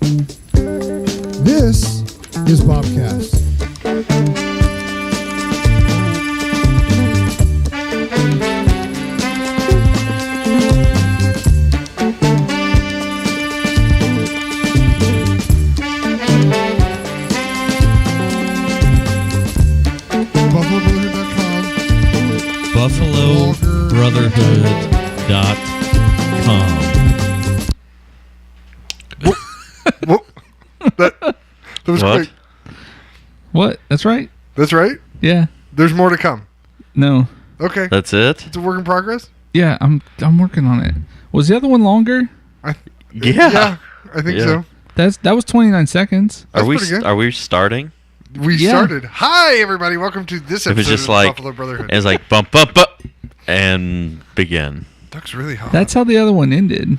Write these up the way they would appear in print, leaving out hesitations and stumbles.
This is BOBcast. BuffaloBrotherhood.com. That was What? quick. What? That's right? That's right. Yeah. There's more to come. No. Okay. That's it? It's a work in progress. Yeah, I'm working on it. Was the other one longer? Yeah. I think Yeah. so. That was 29 seconds. That's Are we pretty good. are we starting? We Yeah. started. Hi, everybody. Welcome to this It episode was just of like Buffalo Brotherhood. it was like bump bump bump and begin. Duck's really hot. That's how the other one ended.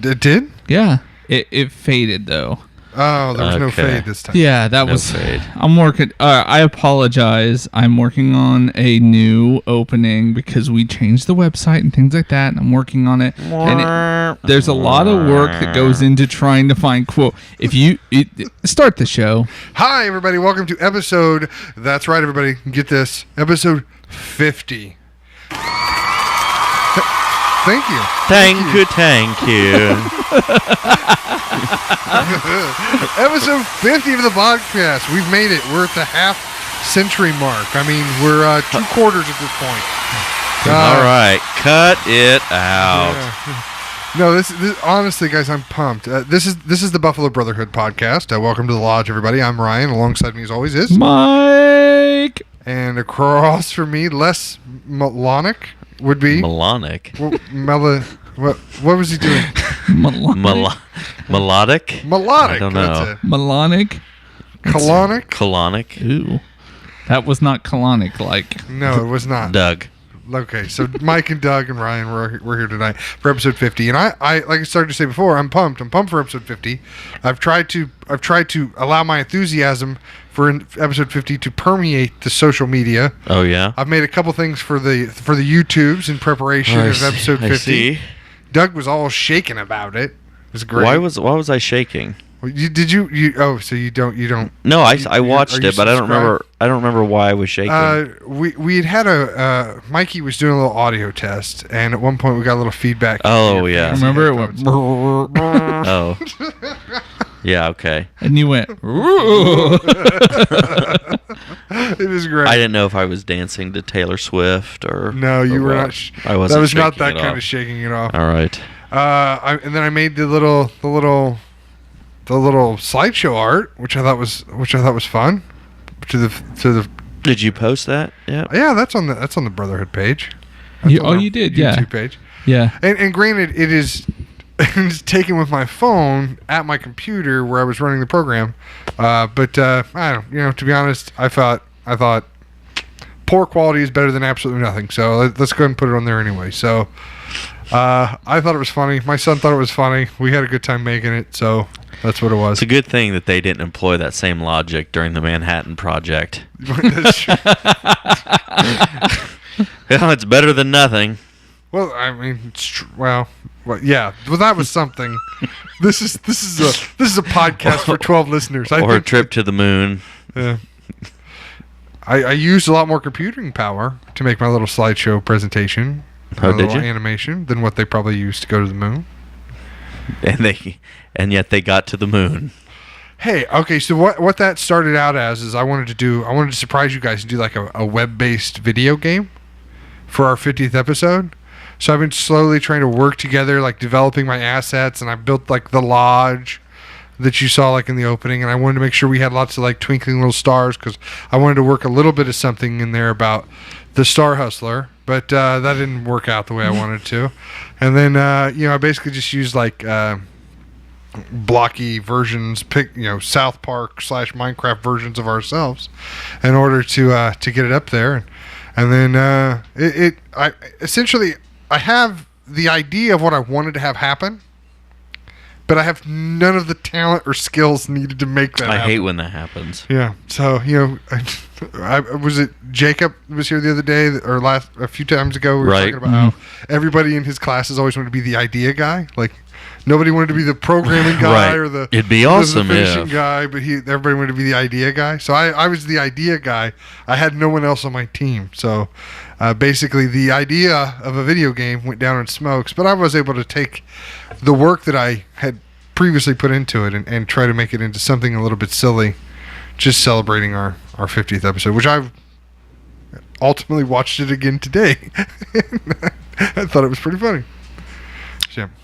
It did? Yeah. It faded though. Oh, there was no Okay. fade this time. Yeah, that No was. fade. I'm working. I apologize. I'm working on a new opening because we changed the website and things like that. And I'm working on it. And there's a lot of work that goes into trying to find quote. If you start the show, Hi, everybody. Welcome to episode. That's right, everybody. Get this. Episode 50. Thank you. Thank you. Episode 50 of the podcast. We've made it. We're at the half-century mark. I mean, we're 2 quarters at this point. All right, cut it out. Yeah. No, this honestly, guys, I'm pumped. This is the Buffalo Brotherhood podcast. Welcome to the lodge, everybody. I'm Ryan. Alongside me, as always, is Mike. and across from me, less melodic would be Melodic. What was he doing? Melodic? Melodic. I don't know. That's it. Melonic. Colonic? Colonic. Ooh, that was not colonic like. No, it was not. Doug. Okay, so Mike and Doug and Ryan, we're here tonight for episode 50, and I like I started to say before, I'm pumped. I'm pumped for episode 50. I've tried to allow my enthusiasm for episode 50 to permeate the social media. Oh yeah. I've made a couple things for the YouTubes in preparation of episode 50. I see. Doug was all shaken about it. It was great. Why was I shaking? So you don't. No, I are watched you it, but I don't subscribed? remember why I was shaking. We had a Mikey was doing a little audio test, and at one point we got a little feedback. Oh, yeah. Remember it went. Oh. Yeah, okay. And you went. Ooh. It was great. I didn't know if I was dancing to Taylor Swift or No, you or were what. not. I wasn't. That was not shaking that it kind off. of shaking it off. All right. And then I made the little slideshow art, which I thought was fun. To the Did you post that? Yeah. yeah, that's on the Brotherhood page. You did, yeah. YouTube page. Yeah. And granted, it is it's taken with my phone at my computer where I was running the program. But I don't. To be honest, I thought poor quality is better than absolutely nothing. So let's go ahead and put it on there anyway. So I thought it was funny. My son thought it was funny. We had a good time making it. So that's what it was. It's a good thing that they didn't employ that same logic during the Manhattan Project. That's true. Well, it's better than nothing. Well, I mean, it's yeah. Well, that was something. This is a podcast for 12 listeners. Or a trip to the moon. Yeah. I used a lot more computing power to make my little slideshow presentation. Oh, my did little you? animation than what they probably used to go to the moon. And yet they got to the moon. Hey, okay, so what that started out as is I wanted to surprise you guys and do like a web-based video game for our 50th episode. So I've been slowly trying to work together, like developing my assets, and I built like the lodge that you saw like in the opening, and I wanted to make sure we had lots of like twinkling little stars because I wanted to work a little bit of something in there about the Star Hustler, but that didn't work out the way I wanted to. And then I basically just used like blocky versions, South Park / Minecraft versions of ourselves in order to get it up there. And then I have the idea of what I wanted to have happen, but I have none of the talent or skills needed to make that happen. I hate when that happens. Yeah. So, was it Jacob was here the other day or a few times ago? We were talking about how everybody in his classes always wanted to be the idea guy. Like, Nobody wanted to be the programming guy Right. or the It'd be the awesome finishing if. guy, but everybody wanted to be the idea guy. So I was the idea guy. I had no one else on my team. So basically, the idea of a video game went down in smokes. But I was able to take the work that I had previously put into it and try to make it into something a little bit silly, just celebrating our 50th episode, which I've ultimately watched it again today. I thought it was pretty funny.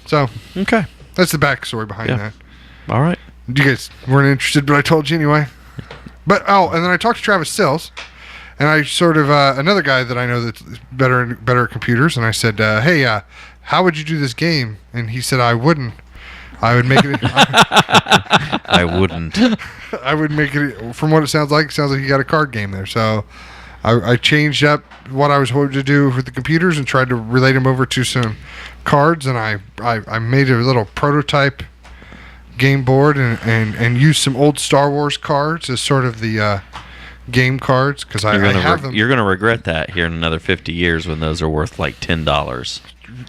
So Okay. that's the backstory behind Yeah. that. All right. You guys weren't interested, but I told you anyway. But and then I talked to Travis Sills, and I sort of another guy that I know that's better at computers, and I said, "Hey, how would you do this game?" And he said, "I wouldn't. I would make it. I wouldn't. I would make it. From what it sounds like you got a card game there. So I changed up what I was hoping to do with the computers and tried to relate them over to some cards, and I made a little prototype game board and used some old Star Wars cards as sort of the game cards because I have them. You're gonna regret that here in another 50 years when those are worth like $10.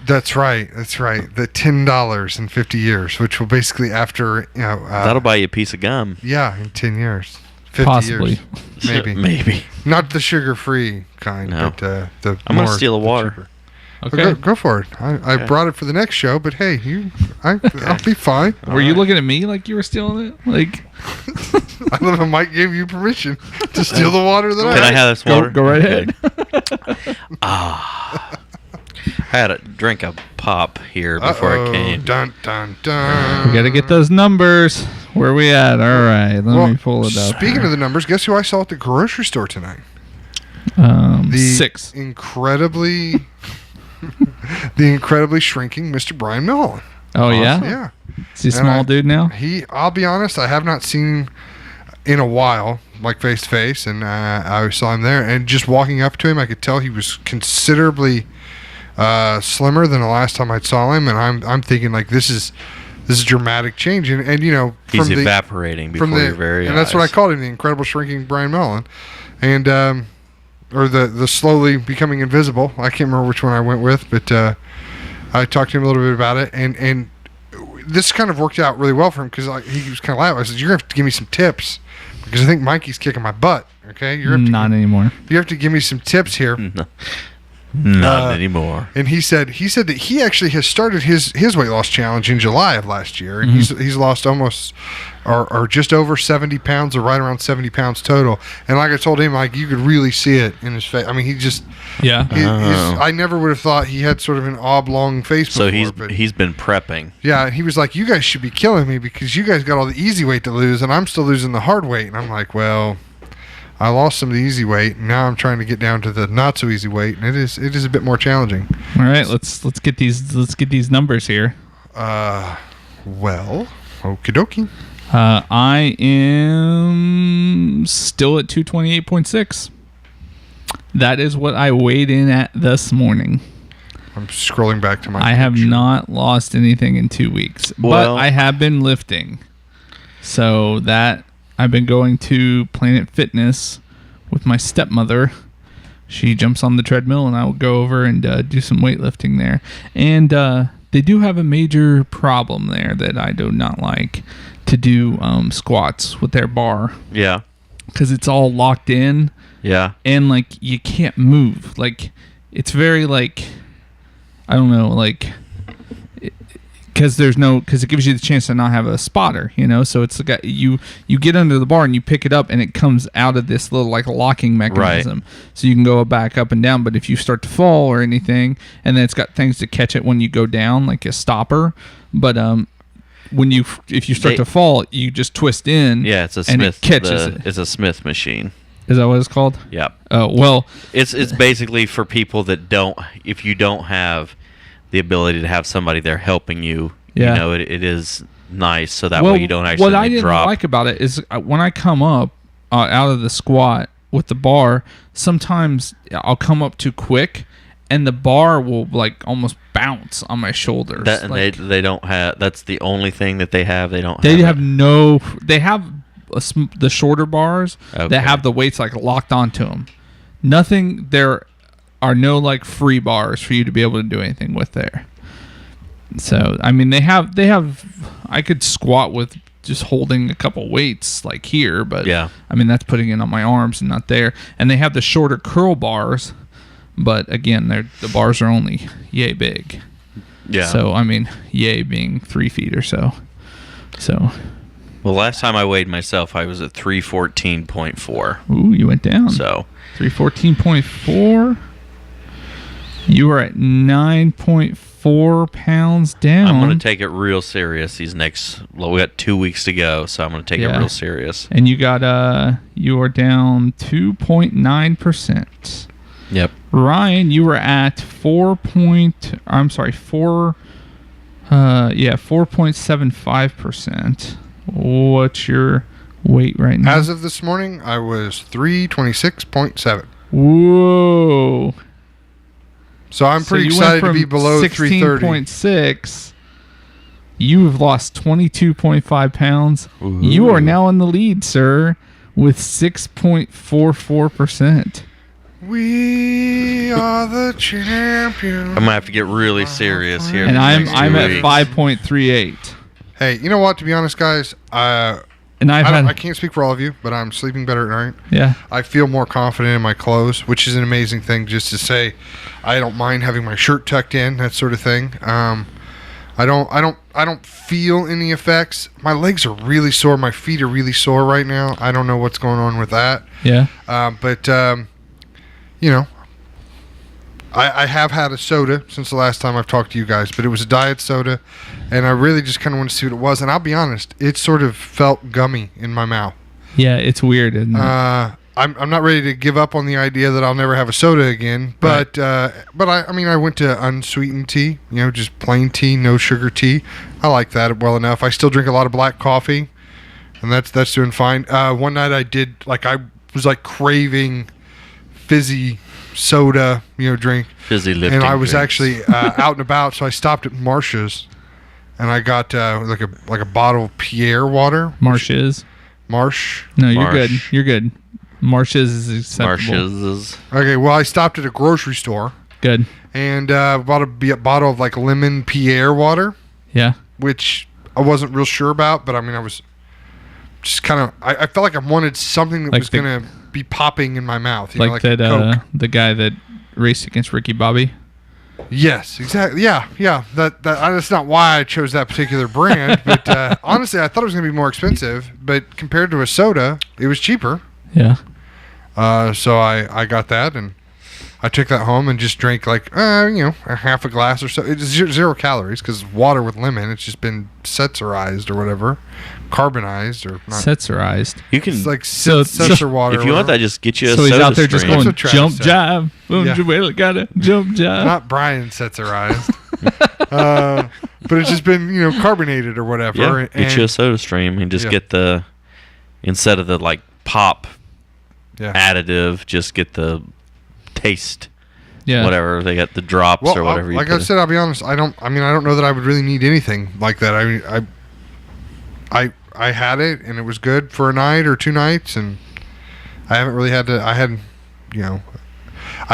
That's right. The $10 in 50 years, which will basically after That'll buy you a piece of gum. yeah, in 10 years, 50 Possibly. years, maybe. Maybe. Not the sugar-free kind, No. but the. I'm gonna more- steal the water. cheaper. Okay. Go for it. I brought it for the next show, but hey, I'll be fine. Were you looking at me like you were stealing it? Like, I love how Mike gave you permission to steal the water that Can I have this water? go right Okay. ahead. I had a drink of pop here before I came. Dun dun dun. We got to get those numbers. Where we at? All right. Let me pull it up. Speaking of the numbers, guess who I saw at the grocery store tonight? the The 6. incredibly, the incredibly shrinking Mr. Brian Millen. Oh, yeah? Yeah. Is he a And small dude now? I'll be honest, I have not seen in a while, like face to face, and I saw him there, and just walking up to him, I could tell he was considerably slimmer than the last time I saw him, and I'm thinking like this is dramatic change, and you know He's evaporating before your very eyes. and that's what I called him, the incredible shrinking Brian Millen, and or the slowly becoming invisible. I can't remember which one I went with, but I talked to him a little bit about it, and this kind of worked out really well for him because he was kind of loud. I said, "You're gonna have to give me some tips because I think Mikey's kicking my butt." Okay, Not anymore. You have to give me some tips here. Not anymore. And he said that he actually has started his weight loss challenge in July of last year, and he's lost almost or just over 70 pounds, or right around 70 pounds total. And like I told him, like you could really see it in his face. I mean, he just Yeah. I never would have thought he had sort of an oblong face So before. But he's been prepping. yeah, he was like, "You guys should be killing me because you guys got all the easy weight to lose, and I'm still losing the hard weight." And I'm like, "Well, I lost some of the easy weight, and now I'm trying to get down to the not so easy weight, and it is a bit more challenging." All right, let's get these numbers here. Well, okie dokie. I am still at 228.6. That is what I weighed in at this morning. I'm scrolling back to my. I have picture. not lost anything in 2 weeks, Well- but I have been lifting. So that I've been going to Planet Fitness with my stepmother. She jumps on the treadmill, and I will go over and do some weightlifting there. And they do have a major problem there that I do not like to do squats with their bar Yeah. because it's all locked in. Yeah. And like you can't move. Like it's very like I don't know, like because it gives you the chance to not have a spotter, you know. So it's like you get under the bar and you pick it up and it comes out of this little like locking mechanism, so you can go back up and down. But if you start to fall or anything, and then it's got things to catch it when you go down, like a stopper. But if you start to fall, you just twist in. Yeah, it's a and Smith. it catches it. It's a Smith machine. Is that what it's called? Yep. Oh well. It's basically for people that if you don't have the ability to have somebody there helping you. Yeah. You know, it is nice so that way you don't actually What I didn't drop. like about it is when I come up out of the squat with the bar, sometimes I'll come up too quick, and the bar will like almost bounce on my shoulders. And like, they don't have. That's the only thing that they have. They don't. they have have it. no. They have the shorter bars Okay. that have the weights like locked onto them. Nothing. There are no like free bars for you to be able to do anything with there. So I mean, they have. I could squat with just holding a couple weights like here, but Yeah. I mean that's putting it on my arms and not there. And they have the shorter curl bars, but again, the bars are only yay big. Yeah. So I mean, yay being 3 feet or so. So. Well, last time I weighed myself, I was at 314.4. Ooh, you went down. So 314.4. You were at 9.4 pounds down. I'm going to take it real serious these next. Well, we got 2 weeks to go, so I'm going to take it real serious. And you got you are down 2.9%. Yep. Ryan, you were at 4.75%. What's your weight right now? As of this morning, I was 326.7. Whoa. So I'm pretty you excited went to be from below 330. 16.6. You have lost 22.5 pounds. Ooh. You are now in the lead, sir, with 6.44%. We are the champions. I'm going to have to get really serious here. And these I'm next 2 at weeks. 5.38. Hey, you know what? To be honest, guys, And I can't speak for all of you, but I'm sleeping better at night. yeah. I feel more confident in my clothes, which is an amazing thing. Just to say, I don't mind having my shirt tucked in, that sort of thing. I don't feel any effects. My legs are really sore. My feet are really sore right now. I don't know what's going on with that. Yeah. But you know, I have had a soda since the last time I've talked to you guys, but it was a diet soda, and I really just kind of want to see what it was. And I'll be honest, it sort of felt gummy in my mouth. Yeah, it's weird, isn't it? I'm not ready to give up on the idea that I'll never have a soda again, but I mean I went to unsweetened tea, just plain tea, no sugar tea. I like that well enough. I still drink a lot of black coffee, and that's doing fine. One night I was craving fizzy soda, drink. Fizzy lifting And I was drinks. actually out and about, so I stopped at Marsh's, and I got like a bottle of Pierre water. Marsh's. Marsh. No, you're Marsh. good. You're good. Marsh's is acceptable. Marshes. Okay, well I stopped at a grocery store Good. and bought a bottle of lemon Pierre water, Yeah. which I wasn't real sure about, but I mean I was just kind of I felt like I wanted something that Like was the- gonna be popping in my mouth, Like a that Coke. the guy that raced against Ricky Bobby. Yes, exactly. Yeah. That's not why I chose that particular brand, but honestly, I thought it was going to be more expensive. But compared to a soda, it was cheaper. Yeah. So I got that, and I took that home and just drank a half a glass or so. It's 0 calories because water with lemon. It's just been setzerized or whatever, carbonized or not. Setzerized. You can, It's like So- seltzer water. if you or want that, whatever. just get you a So he's soda out there just stream. That's going what Travis jump said. jive. Boom, Yeah. well, got it. Jump jive. Not Brian setzerized. But it's just been carbonated or whatever. Yeah, get and- you a soda stream and just Yeah. get the, instead of the pop yeah. additive, just get the taste. Yeah. Whatever they got, the drops Well, or whatever. like you I put said, I'll be honest. I don't know that I would really need anything like that. I had it and it was good for a night or 2 nights, and I haven't really had to. I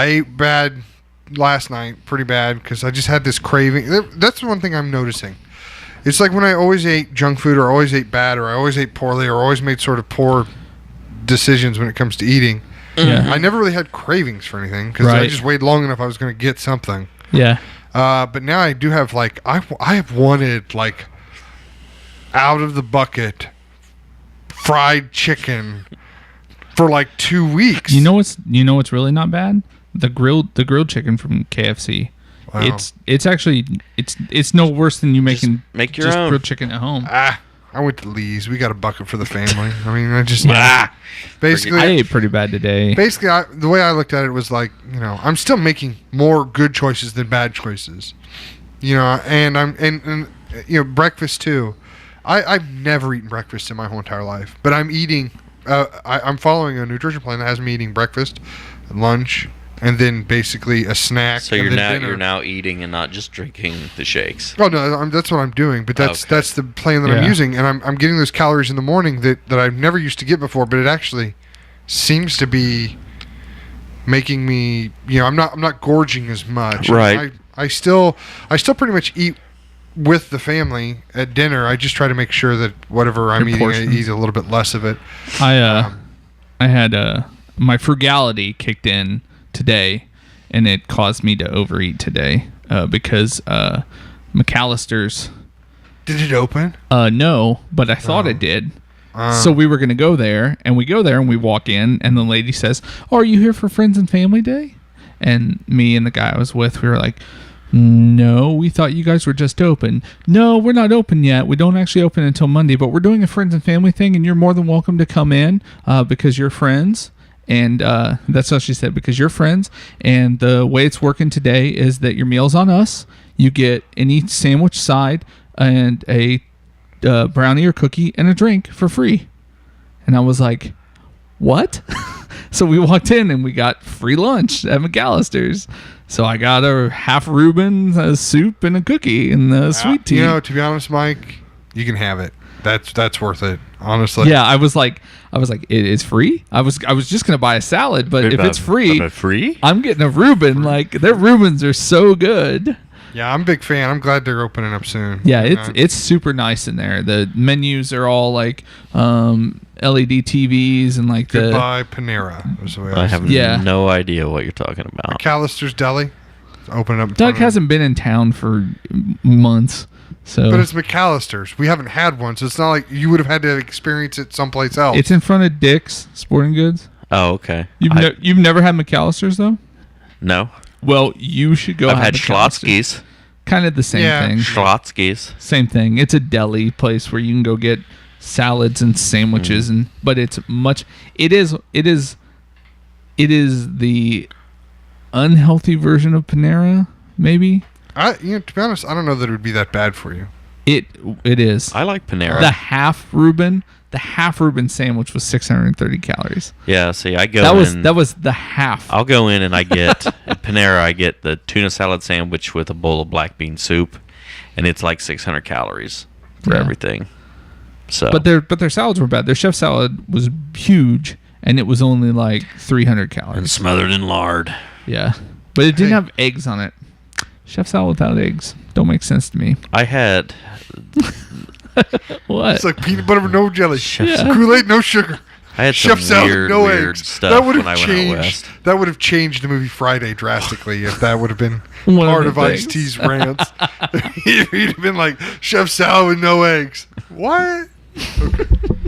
ate bad last night, pretty bad, because I just had this craving. That's one thing I'm noticing. It's like when I always ate junk food, or always ate bad, or I always ate poorly, or always made sort of poor decisions when it comes to eating. Yeah. I never really had cravings for anything because I Right. just waited long enough I was going to get something. Yeah. But now I do have I have wanted out of the bucket fried chicken for 2 weeks. You know what's really not bad? The grilled chicken from KFC. Wow. It's actually it's no worse than you making make your just own. grilled chicken at home. I went to Lee's. We got a bucket for the family. I mean, I just Yeah. basically I ate pretty bad today. basically the way I looked at it was I'm still making more good choices than bad choices. And I'm breakfast too. I've never eaten breakfast in my whole entire life, but I'm eating. I'm following a nutrition plan that has me eating breakfast, lunch, and then basically a snack. So and then dinner. you're now eating and not just drinking the shakes. Oh no, that's what I'm doing. But that's Okay. the plan that I'm Yeah. using, and I'm getting those calories in the morning that I've never used to get before. But it actually seems to be making me. I'm not gorging as much. Right. I still pretty much eat with the family at dinner, I just try to make sure that whatever I'm eating, I eat a little bit less of it. I had my frugality kicked in today, and it caused me to overeat today because McAllister's. Did it open? No, but I thought it did. So we were going to go there, and we go there, and we walk in, and the lady says, "Oh, are you here for Friends and Family Day?" And me and the guy I was with, we were like, "No, we thought you guys were just open." "No, we're not open yet. We don't actually open until Monday, but we're doing a Friends and Family thing, and you're more than welcome to come in because you're friends." And that's what she said, because you're friends. And the way it's working today is that your meal's on us. You get any sandwich side and a brownie or cookie and a drink for free. And I was like, what? So we walked in and we got free lunch at McAllister's. So I got a half Reuben, a soup, and a cookie and a sweet tea. You know, to be honest, Mike, you can have it. That's worth it, honestly. Yeah, I was like, it is free. I was just gonna buy a salad, but if it's free, I'm getting a Reuben. Like, their Reubens are so good. Yeah, I'm a big fan. I'm glad they're opening up soon. Yeah, it's super nice in there. The menus are all like LED TVs and like Goodbye Panera. Was the way I have no idea what you're talking about. McAllister's Deli. It's opening up. Doug hasn't been in town for months. So, but it's McAllister's. We haven't had one, so it's not like you would have had to experience it someplace else. It's in front of Dick's Sporting Goods. Oh, okay. You've never had McAllister's though? No. Well, you should go. I've had Schlotzsky's. Kind of the same thing. Schlotzsky's. Same thing. It's a deli place where you can go get salads and sandwiches, but it's much. It is the unhealthy version of Panera, maybe. To be honest, I don't know that it would be that bad for you. It is. I like Panera. The half Reuben sandwich was 630 calories. Yeah, see, I go That was the half. I'll go in and I get at Panera. I get the tuna salad sandwich with a bowl of black bean soup, and it's like 600 calories for everything. So, but their salads were bad. Their chef salad was huge, and it was only like 300 calories and smothered in lard. Yeah, but it didn't have eggs on it. Chef salad without eggs don't make sense to me. I had what? It's like peanut butter with no jelly, Kool-Aid, no sugar. I had Chef some salad, no weird eggs. stuff That would when have I went out west. That would have changed the movie Friday drastically if that would have been One part of of the Ice-T's rants. He'd have been like, Chef salad with no eggs. What? Okay.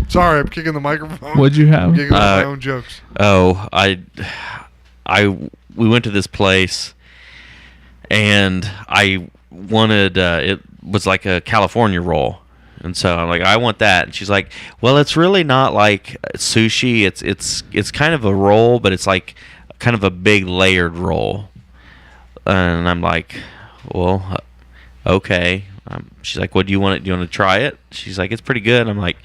Sorry, I'm kicking the microphone. What'd you have? I'm giggling at my own jokes. Oh, we went to this place, and I wanted it was like a California roll, and so I'm like, I want that, and she's like, well, it's really not like sushi. It's kind of a roll, but it's like kind of a big layered roll, and I'm like, well, okay. She's like, what do you want? Do you want to try it? She's like, it's pretty good. I'm like,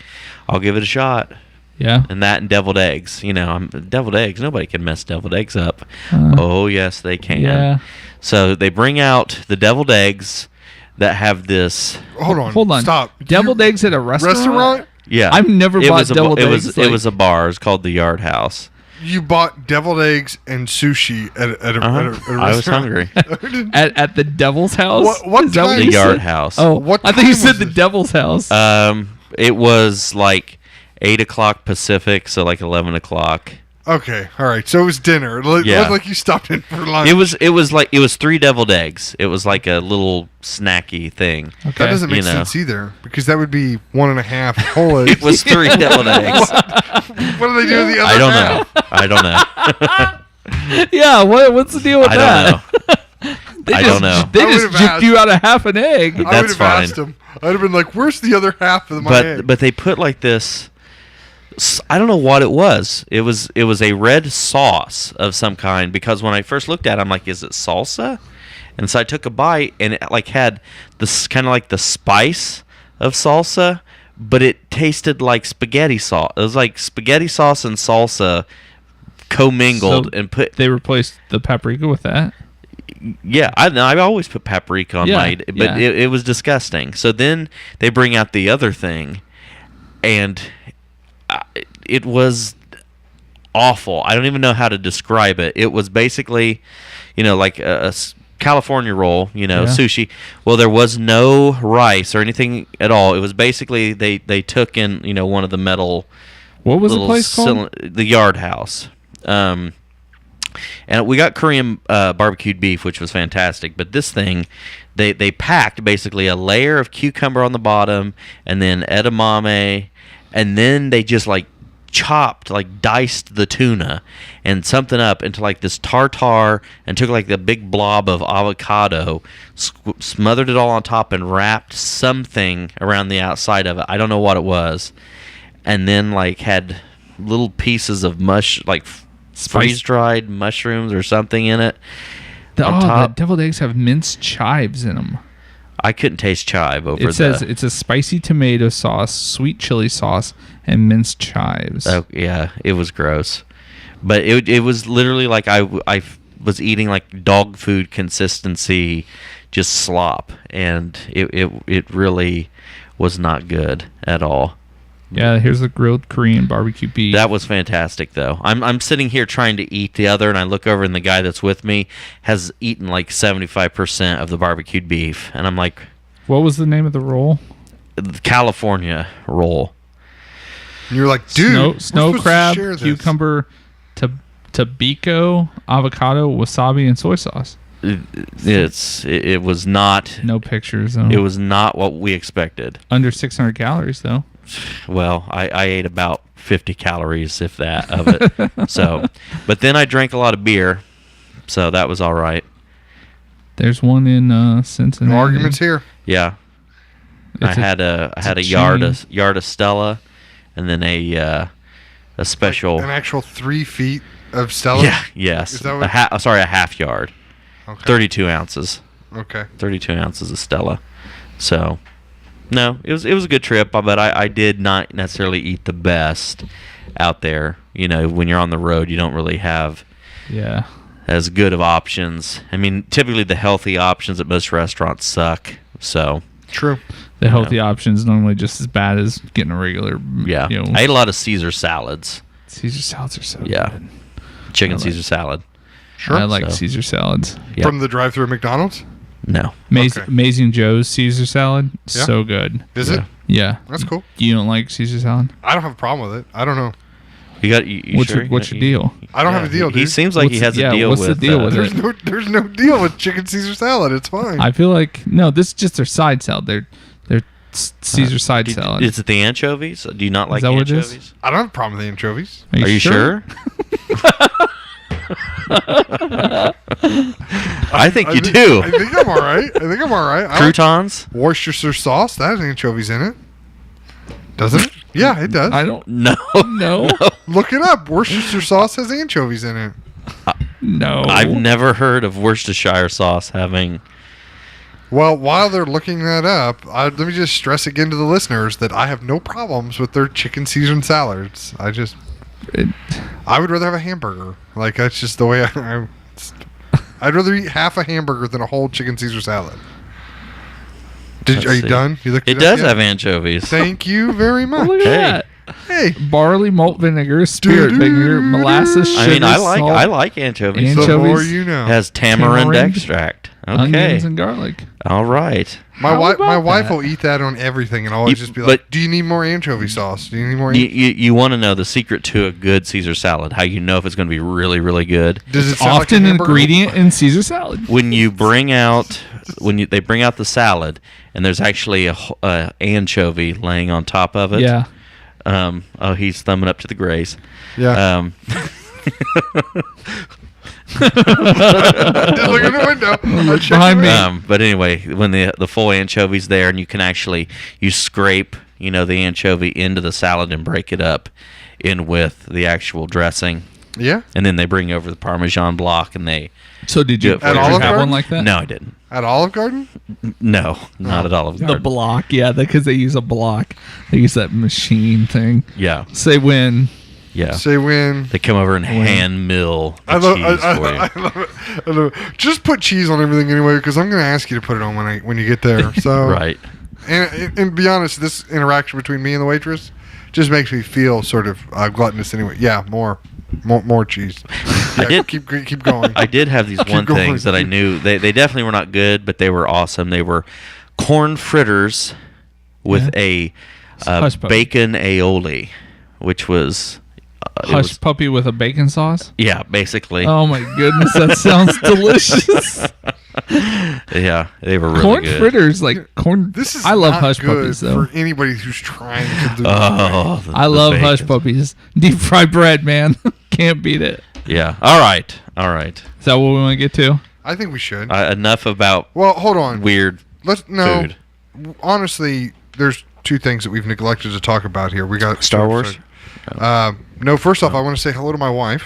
I'll give it a shot. Yeah. And that and deviled eggs. Deviled eggs. Nobody can mess deviled eggs up. Oh, yes, they can. Yeah. So they bring out the deviled eggs that have this. Hold on. Stop. Deviled eggs at a restaurant? Yeah. I've never bought deviled eggs. It was a bar. It was called the Yard House. You bought deviled eggs and sushi at a restaurant. I was hungry. at the Devil's House? What Is that time? The you Yard said? House. Oh, What I thought you time said was the this? Devil's House. It was like 8 o'clock Pacific, so like 11 o'clock. Okay, all right. So it was dinner. It looked like you stopped in for lunch. It was 3 deviled eggs. It was like a little snacky thing. Okay. That doesn't make sense either, because that would be 1.5 whole eggs. It was 3 deviled eggs. What do they do with the other half? I don't know. Yeah, what's the deal with that? I don't know. They I just would've gypped asked. you out of half an egg. I would That's have fine. asked him. I'd have been like, "Where's the other half of my egg?" But they put like this. I don't know what it was. It was a red sauce of some kind, because when I first looked at it, I'm like, is it salsa? And so I took a bite, and it like had this kind of like the spice of salsa, but it tasted like spaghetti sauce. It was like spaghetti sauce and salsa commingled, So and put. They replaced the paprika with that. Yeah, I always put paprika on mine, but yeah. it was disgusting. So then they bring out the other thing, and it was awful. I don't even know how to describe it. It was basically, like a California roll, Yeah. sushi. Well, there was no rice or anything at all. It was basically they took in one of the metal. What was the little place called? The Yard House. And we got Korean barbecued beef, which was fantastic. But this thing, they packed basically a layer of cucumber on the bottom, and then edamame, and then they just diced the tuna and something up into this tartare, and took the big blob of avocado, smothered it all on top, and wrapped something around the outside of it. I don't know what it was, and then had little pieces of freeze dried mushrooms or something in it. The deviled eggs have minced chives in them. I couldn't taste chive over. It says it's a spicy tomato sauce, sweet chili sauce, and minced chives. Oh yeah, it was gross, but it was literally I was eating dog food consistency, just slop, and it really was not good at all. Yeah, here's the grilled Korean barbecue beef. That was fantastic, though. I'm sitting here trying to eat the other, and I look over, and the guy that's with me has eaten 75% of the barbecued beef, and I'm like, what was the name of the roll? the California roll. And you're like, dude, snow crab, cucumber, tobacco, avocado, wasabi, and soy sauce. It was not. No pictures though. It was not what we expected. Under 600 calories though. Well, I ate about 50 calories, if that, of it. So, but then I drank a lot of beer, so that was all right. There's one in Cincinnati. No arguments here. Yeah, I had a yard of Stella, and then a special an actual 3 feet of Stella. Yeah, yes. Is that what? a half yard. Okay. 32 ounces. Okay. 32 ounces of Stella. So, no, it was a good trip, but I did not necessarily eat the best out there. When you're on the road, you don't really have as good of options. I mean, typically the healthy options at most restaurants suck. So True. The healthy options normally just as bad as getting a regular. yeah, I ate a lot of Caesar salads. Caesar salads are so good. Chicken Caesar salad. Sure. I like Caesar salads. Yep. From the drive-thru at McDonald's? No. Okay. Amazing Joe's Caesar salad, Yeah. so good. Is it? Yeah. That's cool. You don't like Caesar salad? I don't have a problem with it. I don't know. You sure? What's your deal? I don't have a deal, dude. He seems like he has a deal what's with. the deal with it? There's no deal with chicken Caesar salad. It's fine. I feel like no. This is just their side salad. They're Caesar side salad. Is it the anchovies? Do you not like that what it is? anchovies? I don't have a problem with the anchovies. Are you sure? I think you do. I think I'm all right. Croutons? Worcestershire sauce. That has anchovies in it. Doesn't it? Yeah, it does. I don't. No. No. Look it up. Worcestershire sauce has anchovies in it. No. I've never heard of Worcestershire sauce having. Well, while they're looking that up, let me just stress again to the listeners that I have no problems with their chicken Caesar salads. I would rather have a hamburger. That's just the way I'd rather eat half a hamburger than a whole chicken Caesar salad. Are you done? You looked It does have anchovies. Thank you very much. Look at that. Hey, Barley malt vinegar, spirit vinegar, molasses, sugar, I mean, I salt, like anchovies. the more anchovies, you know. It has tamarind extract. Okay. onions, and garlic. All right. My How about wife that? will eat that on everything and always just be but- like, "Do you need more anchovy sauce? Do you need more?" You want to know the secret to a good Caesar salad? How you know if it's going to be really, really good? Does it sound like a Often an hamburger? ingredient in Caesar salad. When they bring out the salad and there's actually a anchovy laying on top of it. Yeah. He's thumbing up to the grace. Yeah. Just look in the window. I checked Behind it me. out. But anyway, when the full anchovy's there, and you can actually scrape the anchovy into the salad and break it up in with the actual dressing, Yeah. and then they bring over the Parmesan block and they. So did you, At did you Olive have Garden? one like that? No, I didn't. At Olive Garden. No, not at all. The block, yeah, because they use a block. They use that machine thing. Yeah, Say when. yeah. Say when. They come over and hand mill the I love, cheese for you. I love it. I love it. Just put cheese on everything anyway, because I'm going to ask you to put it on when you get there. So Right. And be honest, this interaction between me and the waitress just makes me feel sort of gluttonous anyway. Yeah, more. More cheese. I did keep going. I did have these one going. things that I knew they definitely were not good, but they were awesome. They were corn fritters with a Hush puppy. bacon aioli, which was Hush puppy with a bacon sauce. yeah, basically. Oh my goodness, that sounds delicious. Yeah, they were really Corn good. fritters, like corn. This is I love not hush good puppies though. for anybody who's trying to lose weight. Oh, I love hush puppies. Deep fried bread, man. Can't beat it. Yeah. All right. Is that what we want to get to? I think we should. Enough about Well, hold on. weird food. Honestly, there's two things that we've neglected to talk about here. We got Star Wars? No, first off, I want to say hello to my wife.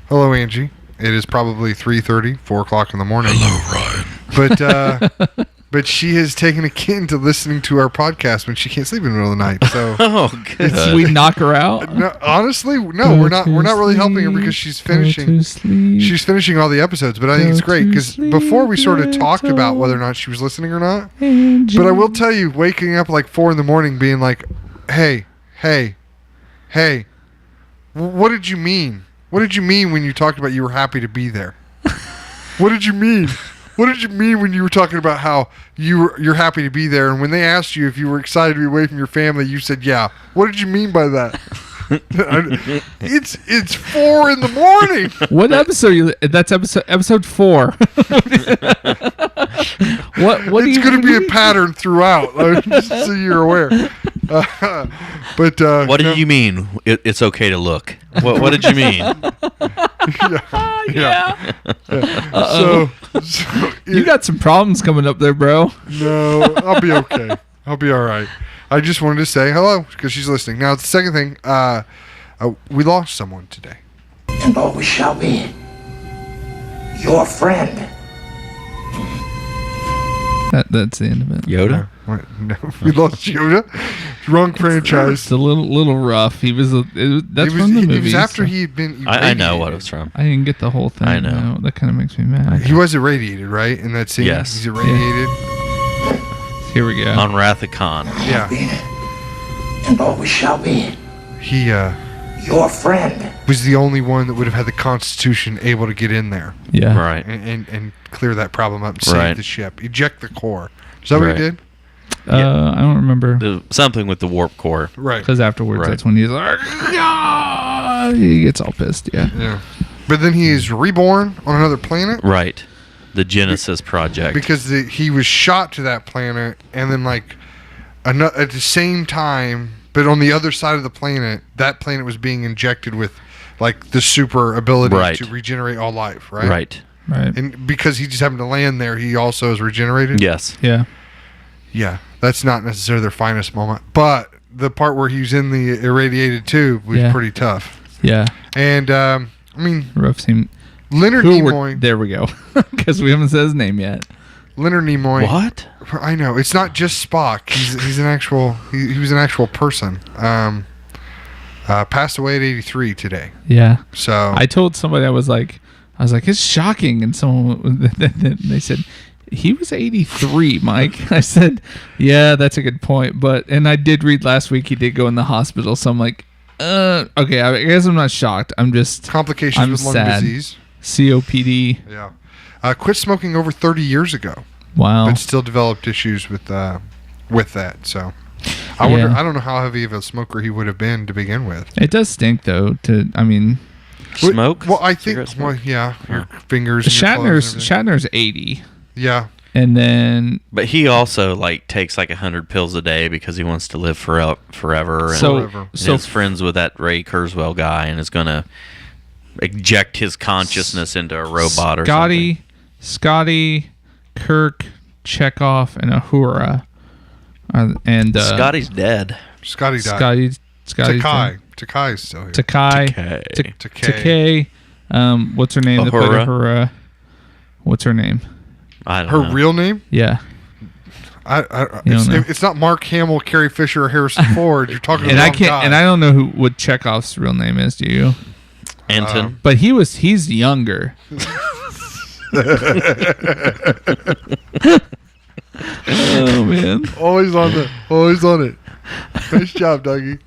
Hello, Angie. It is probably 3:30, 4 o'clock in the morning. Hello, Ryan. But she has taken a kin to listening to our podcast when she can't sleep in the middle of the night. So Oh, good. Did we knock her out? no, honestly, no, we're not really helping her because she's finishing. She's finishing all the episodes, but I think it's great because before we sort of talked about whether or not she was listening or not. But I will tell you, waking up like 4 in the morning, being like, "Hey, what did you mean? What did you mean when you talked about you were happy to be there? What did you mean? What did you mean when you were talking about how you're happy to be there? And when they asked you if you were excited to be away from your family, you said, yeah. What did you mean by that?" It's 4 in the morning. What episode? That's episode 4. What? It's going to be a pattern throughout, just so you're aware. But What did you mean? It's okay to look. What did you mean? Yeah. Uh-oh. So You got some problems coming up there, bro. No, I'll be okay. I'll be all right. I just wanted to say hello because she's listening. Now, the second thing, we lost someone today. And always shall be your friend. That's the end of it. Yoda? What? No, we lost Yoda. Wrong franchise. It's a little rough. That's from the movie. It was after he had been. I know what it was from. I didn't get the whole thing. I know. That kind of makes me mad. He was irradiated, right? In that scene. Yes. He's irradiated. Here we go. On Wrath of Khan. Yeah. And always shall be He your friend. was the only one that would have had the Constitution able to get in there Yeah. Right. and clear that problem up and save Right. the ship, eject the core. Is that what Right. he did? I don't remember. Something with the warp core. Right. Because afterwards, Right. that's when he's like, "Ah!" He gets all pissed. Yeah. Yeah. But then he is reborn on another planet. Right. The Genesis Project. Because he was shot to that planet, and then at the same time, but on the other side of the planet, that planet was being injected with like the super ability Right. to regenerate all life, right? Right. Right. And because he just happened to land there, he also is regenerated. Yes. Yeah. Yeah, that's not necessarily their finest moment, but the part where he was in the irradiated tube was Yeah. pretty tough. Yeah. And I mean, Rough scene. Leonard Nimoy. There we go. Because we haven't said his name yet. Leonard Nimoy. What? I know it's not just Spock. He's an actual. He was an actual person. Passed away at 83 today. Yeah. So I told somebody I was like, it's shocking, and someone they said he was 83, Mike. I said, yeah, that's a good point, and I did read last week he did go in the hospital, so I'm like, okay, I guess I'm not shocked. I'm just complications I'm with lung sad. disease. COPD. Yeah. Quit smoking over 30 years ago, Wow. but still developed issues with that. So I wonder. I don't know how heavy of a smoker he would have been to begin with. It does stink though. Smoke? Well, I think. Cigarette smoke? Well, yeah, your fingers. And your clothes and everything. Shatner's 80, Yeah. and then But he also takes 100 pills a day because he wants to live forever. And, Forever. and his friends with that Ray Kurzweil guy and is going to eject his consciousness into a robot or something. Scotty, Kirk, Chekhov, and Uhura. Scotty's dead. Scotty died. Scotty. Takai's still here. Takai. Takei. Takei. What's her name? That played Uhura. Uhura. What's her name? I don't Her know. real name? Yeah. You don't know. It's not Mark Hamill, Carrie Fisher, or Harrison Ford. You're talking And about I can't. And I don't know what Chekhov's real name is. Do you? Anton. But he's younger. Oh man. always on it. Nice job, Dougie.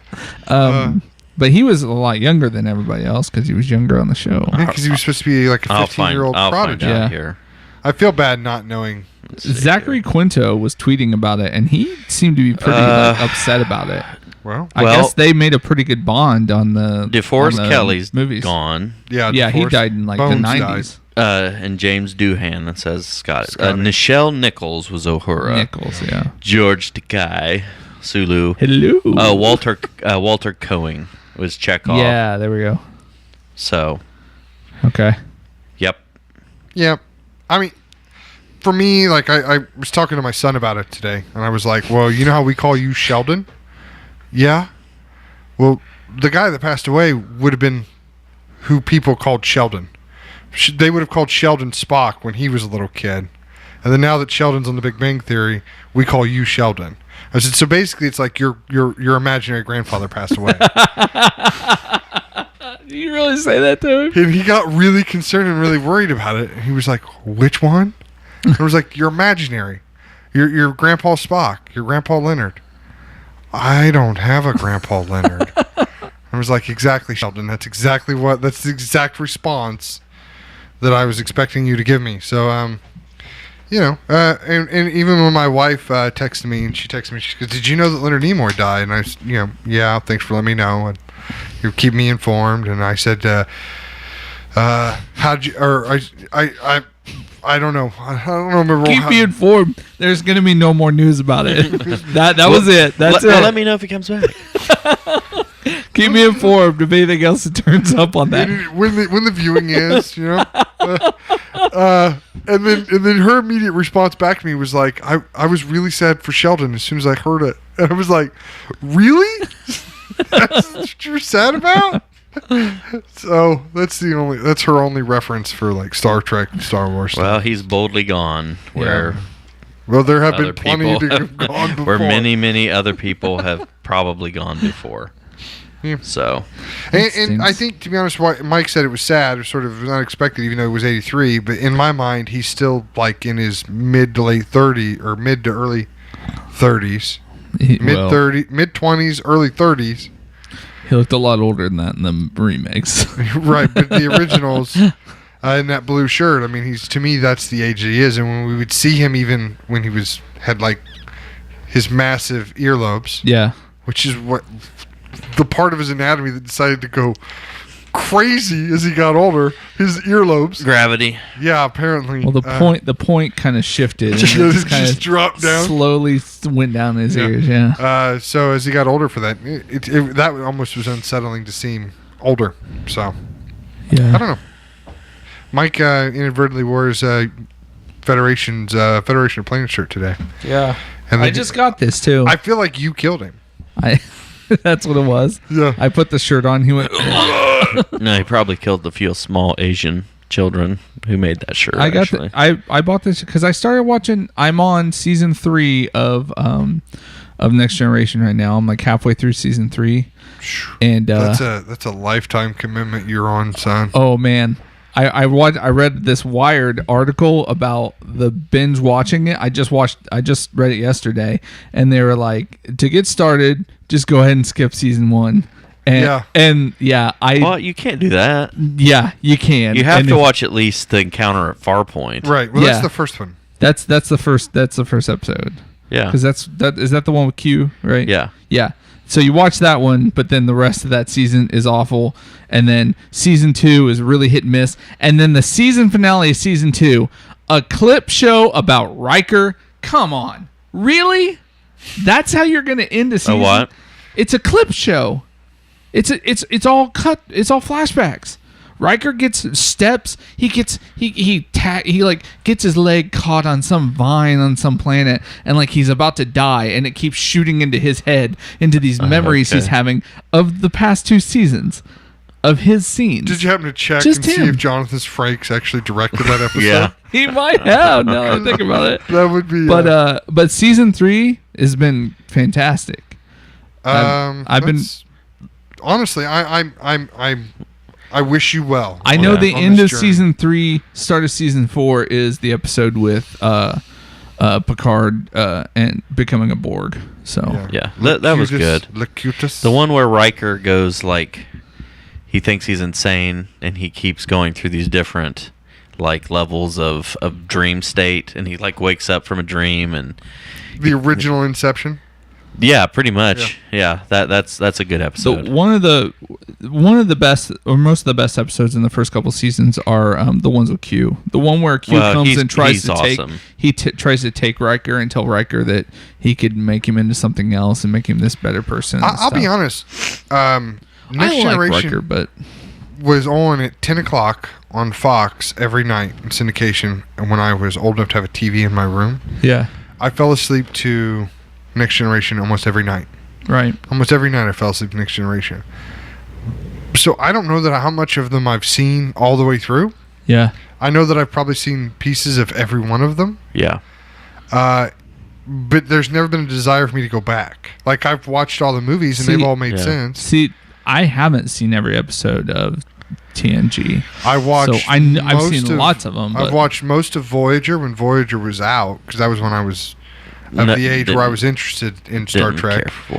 But he was a lot younger than everybody else because he was younger on the show. Yeah, because he was supposed to be like a 15-year-old I'll prodigy. find out Yeah. here. I feel bad not knowing. Zachary Quinto was tweeting about it, and he seemed to be pretty upset about it. Well, I guess they made a pretty good bond on the DeForest on the Kelly's movies. gone. yeah, Yeah, he DeForest died in like Bones the 90s. And James Doohan, that says Scott. Scotty. Nichelle Nichols was Uhura. Nichols, yeah. George Takei, Sulu. Hello. Walter Coing was Chekhov. Yeah, there we go. So, Okay. yep. Yeah, I mean, for me, like I was talking to my son about it today, and I was like, "Well, you know how we call you Sheldon? Yeah. Well, the guy that passed away would have been who people called Sheldon. They would have called Sheldon Spock when he was a little kid, and then now that Sheldon's on The Big Bang Theory, we call you Sheldon." I said, so basically, it's like your imaginary grandfather passed away. Did you really say that to him? And he got really concerned and really worried about it. He was like, "Which one?" And I was like, "You're imaginary. Your Grandpa Spock. Your Grandpa Leonard." "I don't have a Grandpa Leonard." I was like, "Exactly, Sheldon. That's the exact response that I was expecting you to give me." So, and even when my wife texted me, and she goes, "Did you know that Leonard Nimoy died?" And I was, "Yeah, thanks for letting me know. And you keep me informed." And I said, "How'd you?" Or I don't know. I don't remember. Keep me informed. There's going to be no more news about it. that was it. That's it. Let me know if he comes back. Keep me informed if anything else that turns up on that. When the viewing is, and then her immediate response back to me was like, I was really sad for Sheldon as soon as I heard it. And I was like, "Really? That's what you're sad about?" So that's her only reference for like Star Trek, Star Wars stuff. Well, he's boldly gone. Where Well, there have other been plenty people to have gone before. where many other people have probably gone before. Yeah. So, And I think, to be honest, why Mike said it was sad or sort of unexpected, even though it was 83. But in my mind, he's still like in his mid to late 30s or mid to early 30s, mid 20s, early 30s. He looked a lot older than that in the remakes. Right, but the originals in that blue shirt, I mean, to me, that's the age he is. And when we would see him, even when he had like his massive earlobes, Yeah. which is what the part of his anatomy that decided to go crazy as he got older, his earlobes. gravity. Yeah, apparently. Well, the point kind of shifted. And it just kind of dropped down. Slowly went down his ears. Yeah. So as he got older for that, that almost was unsettling to see him older. So Yeah. I don't know. Mike inadvertently wore his Federation of Planet shirt today. Yeah. And I just got this too. I feel like you killed him. That's what it was. Yeah. I put the shirt on. He went. No, he probably killed a few small Asian children who made that shirt. I got. Actually. I bought this because I started watching. I'm on season 3 of Next Generation right now. I'm like halfway through season 3, and That's a lifetime commitment you're on, son. oh man, I read this Wired article about the binge watching it. I just read it yesterday, and they were like, to get started, just go ahead and skip season 1. And Well, you can't do that. You can. You have to watch at least the Encounter at Farpoint. Right. Well, Yeah. that's the first one. That's the first episode. Yeah. Because is that the one with Q, right? Yeah. Yeah. So you watch that one, but then the rest of that season is awful, and then season 2 is really hit and miss, and then the season finale of season 2, a clip show about Riker. Come on, really? That's how you're going to end a season? A what? It's a clip show. It's all cut. It's all flashbacks. Riker gets steps. He gets his leg caught on some vine on some planet, and like he's about to die, and it keeps shooting into his head, into these memories he's having of the past 2 seasons of his scenes. Did you happen to check Just and see him. if Jonathan Frakes actually directed that episode? Yeah. He might have. Now that I think about it. That would be. But season 3 has been fantastic. I've been honestly. I wish you well. I know the on end this of journey. season 3, start of season 4 is the episode with Picard and becoming a Borg. So Yeah, that was good. Locutus. The one where Riker goes like, he thinks he's insane, and he keeps going through these different like levels of dream state, and he like wakes up from a dream, and the original Inception. yeah, pretty much. Yeah, that's a good So episode. one of the best, or most of the best episodes in the first couple seasons are the ones with Q. The one where Q comes and tries to awesome. tries to take Riker and tell Riker that he could make him into something else and make him this better person. and I'll be stuff. honest. Next I like Generation Riker, but was on at 10 o'clock on Fox every night in syndication. And when I was old enough to have a TV in my room, yeah, I fell asleep to Next Generation almost every night. right. Almost every night I fell asleep to Next Generation. So I don't know that how much of them I've seen all the way through. Yeah, I know that I've probably seen pieces of every one of them. Yeah, But there's never been a desire for me to go back. Like, I've watched all the movies and See, they've all made yeah. sense. see, I haven't seen every episode of TNG. I watched. So I've most seen lots of them. I've But watched most of Voyager when Voyager was out, because that was when I was of No, the age where I didn't- was interested in Star didn't Trek. care for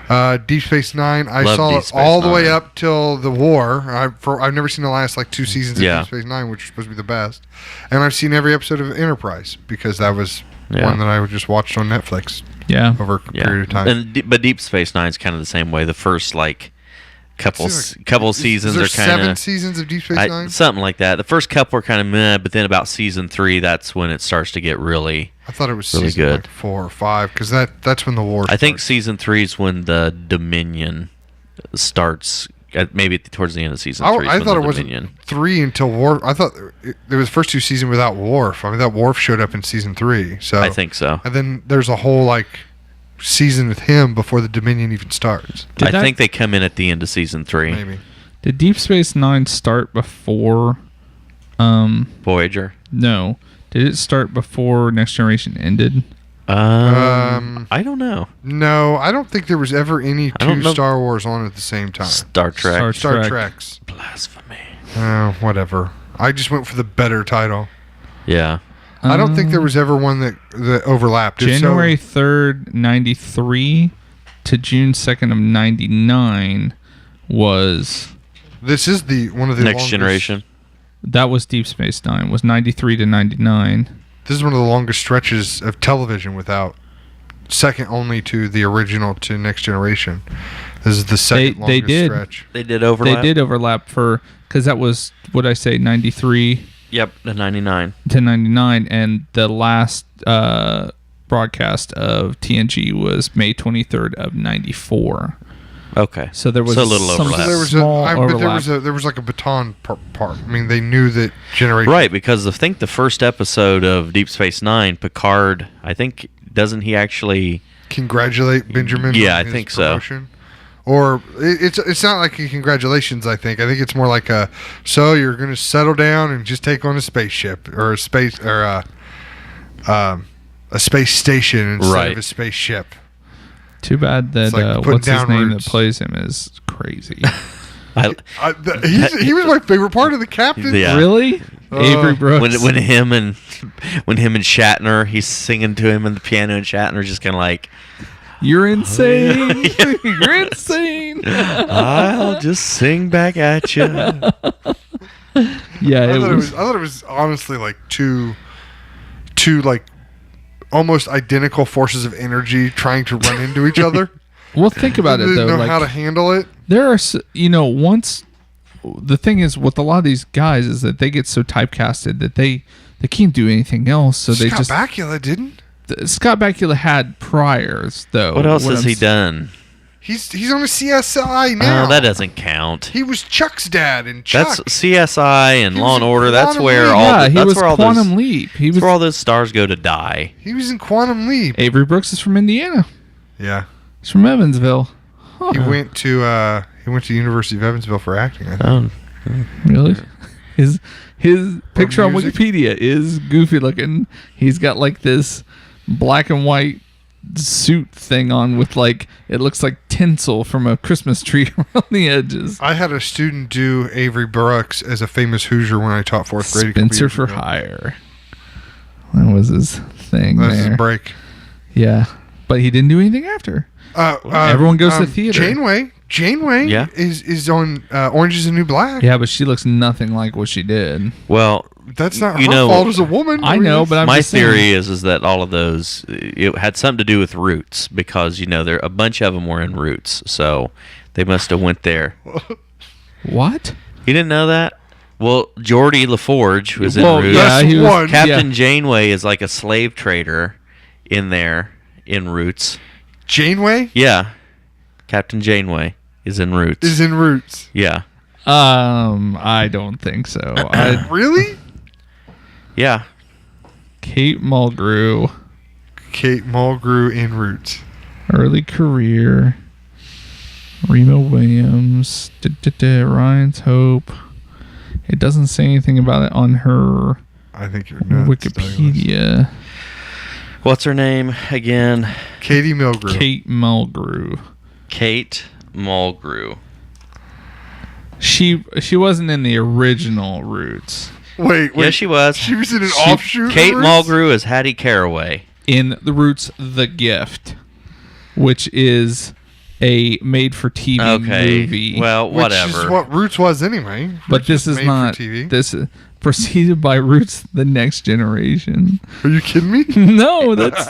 Voyager. Deep Space Nine, I Love saw Deep it Space all the way Nine. up till the war. I've never seen the last like 2 seasons of Yeah. Deep Space Nine, which was supposed to be the best. And I've seen every episode of Enterprise, because that was one that I just watched on Netflix yeah, over a period of time. But Deep Space Nine's kind of the same way. The first like couple Seems like- couple Is seasons there are kind 7 of seasons of Deep Space Nine? something like that. The first couple are kind of meh, but then about season 3, that's when it starts to get really. I thought it was really season good. like 4 or 5, because that's when the war. I think starts. season 3 is when the Dominion starts. Maybe towards the end of season 3. I is thought when it the wasn't Dominion. 3 until Worf. I thought there was the first 2 seasons without Worf. I mean, that Worf showed up in season 3. So I think so. And then there's a whole like season with him before the Dominion even starts. Did I that- think they come in at the end of season 3. Maybe. Did Deep Space Nine start before? Voyager. No. Did it start before Next Generation ended? I don't know. No, I don't think there was ever any I don't 2 know. Star Wars on at the same time. Star Trek. Star Trek. Treks. Blasphemy. Whatever. I just went for the better title. Yeah. I don't think there was ever one that overlapped. If so- January 3rd, 93 to June 2nd of 99 was... This is one of the Next longest- Generation. That was Deep Space Nine. Was 93 to 99. This is one of the longest stretches of television without, second only to the original to Next Generation. This is the second They longest did. stretch. They did overlap. They did overlap for... Because that was, what I say, 93 Yep, the 99. to 99. And the last broadcast of TNG was May 23rd of 94. Okay. So there was So a little some overlap. So there was small but overlap. there was like a baton part. I mean, they knew that Generation. Right, because I think the first episode of Deep Space Nine, Picard, I think, doesn't he actually... Congratulate Benjamin. Yeah, on I his think so. promotion. Or it's not like a congratulations. I think it's more like a so you're going to settle down and just take on a spaceship or a space or a space station instead Right. of a spaceship. Too bad that It's like putting what's his down name roots. that plays him is crazy. He was my favorite part of the captain. Yeah. Really? Avery Brooks. when him and Shatner, he's singing to him on the piano, and Shatner's just kind of like, You're insane. You're insane. I'll just sing back at you. Yeah, I thought it was honestly like two like almost identical forces of energy trying to run into each other. Well, think about They it didn't though. know how to Like handle it. there are, once the thing is with a lot of these guys is that they get so typecasted that they can't do anything else. So they Scott just Bakula didn't. Scott Bakula had priors though. What else has I'm he s- done? He's on a CSI now. Oh, that doesn't count. He was Chuck's dad in Chuck. That's CSI and He Law was and in Order. That's Quantum where Leap. all Yeah, the, he that's was where all Quantum those Leap. He that's was where all those stars go to die. He was in Quantum Leap. Avery Brooks is from Indiana. Yeah. He's from Evansville. Huh. He went to University of Evansville for acting. I think. Oh, Really? His picture on music? Wikipedia is goofy looking. He's got like this black and white suit thing on with like it looks like tinsel from a Christmas tree around the edges. I had a student do Avery Brooks as a famous Hoosier when I taught fourth grade. a couple Spencer years for ago. Hire. That was his thing That's there. his break. Yeah, but he didn't do anything after. Everyone goes to the theater. Janeway Yeah. is on Orange is the New Black. Yeah, but she looks nothing like what she did. Well, That's not You her know- fault as a woman. I know, but I'm my just saying. theory is that all of those it had something to do with Roots because there a bunch of them were in Roots, so they must have went there. What? You didn't know that? Well, Geordie LaForge was in Well, Roots. yeah, he was. one. Captain yeah. Janeway is like a slave trader in there in Roots. Janeway Yeah, Captain Janeway is in Roots. is in Roots. Yeah, I don't think so. Really? yeah. Kate Mulgrew, Kate Mulgrew in Roots. early career. Remo Williams, Ryan's Hope. It doesn't say anything about it on her I think you're nuts. Wikipedia. What's her name again? Katie Mulgrew. Kate Mulgrew. Kate Mulgrew. She wasn't in the original Roots. Wait. Yeah, she was. She was in an offshoot. Kate of Roots? Mulgrew is Hattie Caraway. In the Roots, The Gift, which is a made-for-TV Okay. movie. Well, whatever. Which is what Roots was anyway. but Roots this was is made for not. TV. This is preceded by Roots: The Next Generation. Are you kidding me? No, that's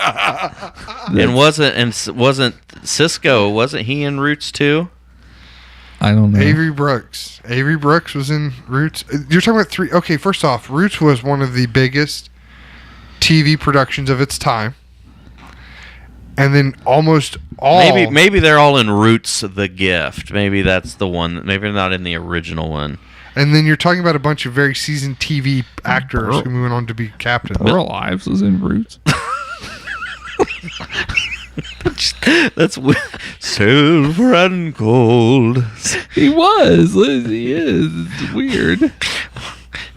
And wasn't Cisco? Wasn't he in Roots too? I don't know. Avery Brooks. Avery Brooks was in Roots. You're talking about three. Okay, first off, Roots was one of the biggest TV productions of its time. And then almost all. Maybe they're all in Roots: The Gift. Maybe that's the one. Maybe they're not in the original one. And then you're talking about a bunch of very seasoned TV actors who went on to be captains. Pearl Ives was in Roots. That's silver and gold. He was. Liz, he is. It's weird.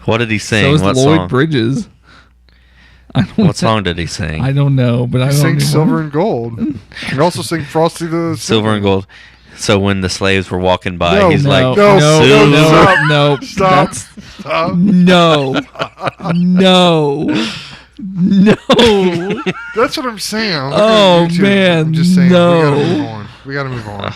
What did he sing? So is What Lloyd song? Bridges. What song did he sing? I don't know, but I He don't sang know. Silver and Gold. He also sang Frosty the Silver and gold. So when the slaves were walking by, No, he's No, like, no, Silver- no, Stop. That's, Stop. no, no. That's what I'm saying. I'm looking Oh, at YouTube. man, I'm just saying. no. We gotta move on.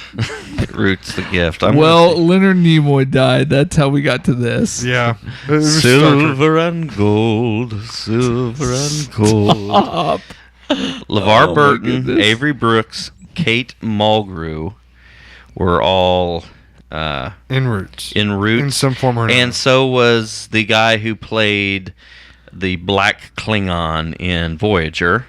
Roots: The Gift. I'm Well, Leonard Nimoy died. That's how we got to this. Yeah. It was Star Trek. silver and gold, silver and gold. Up. LeVar Oh, my Burton, goodness. Avery Brooks, Kate Mulgrew were all In Roots. in Roots. In some form or another. And so was the guy who played the Black Klingon in Voyager.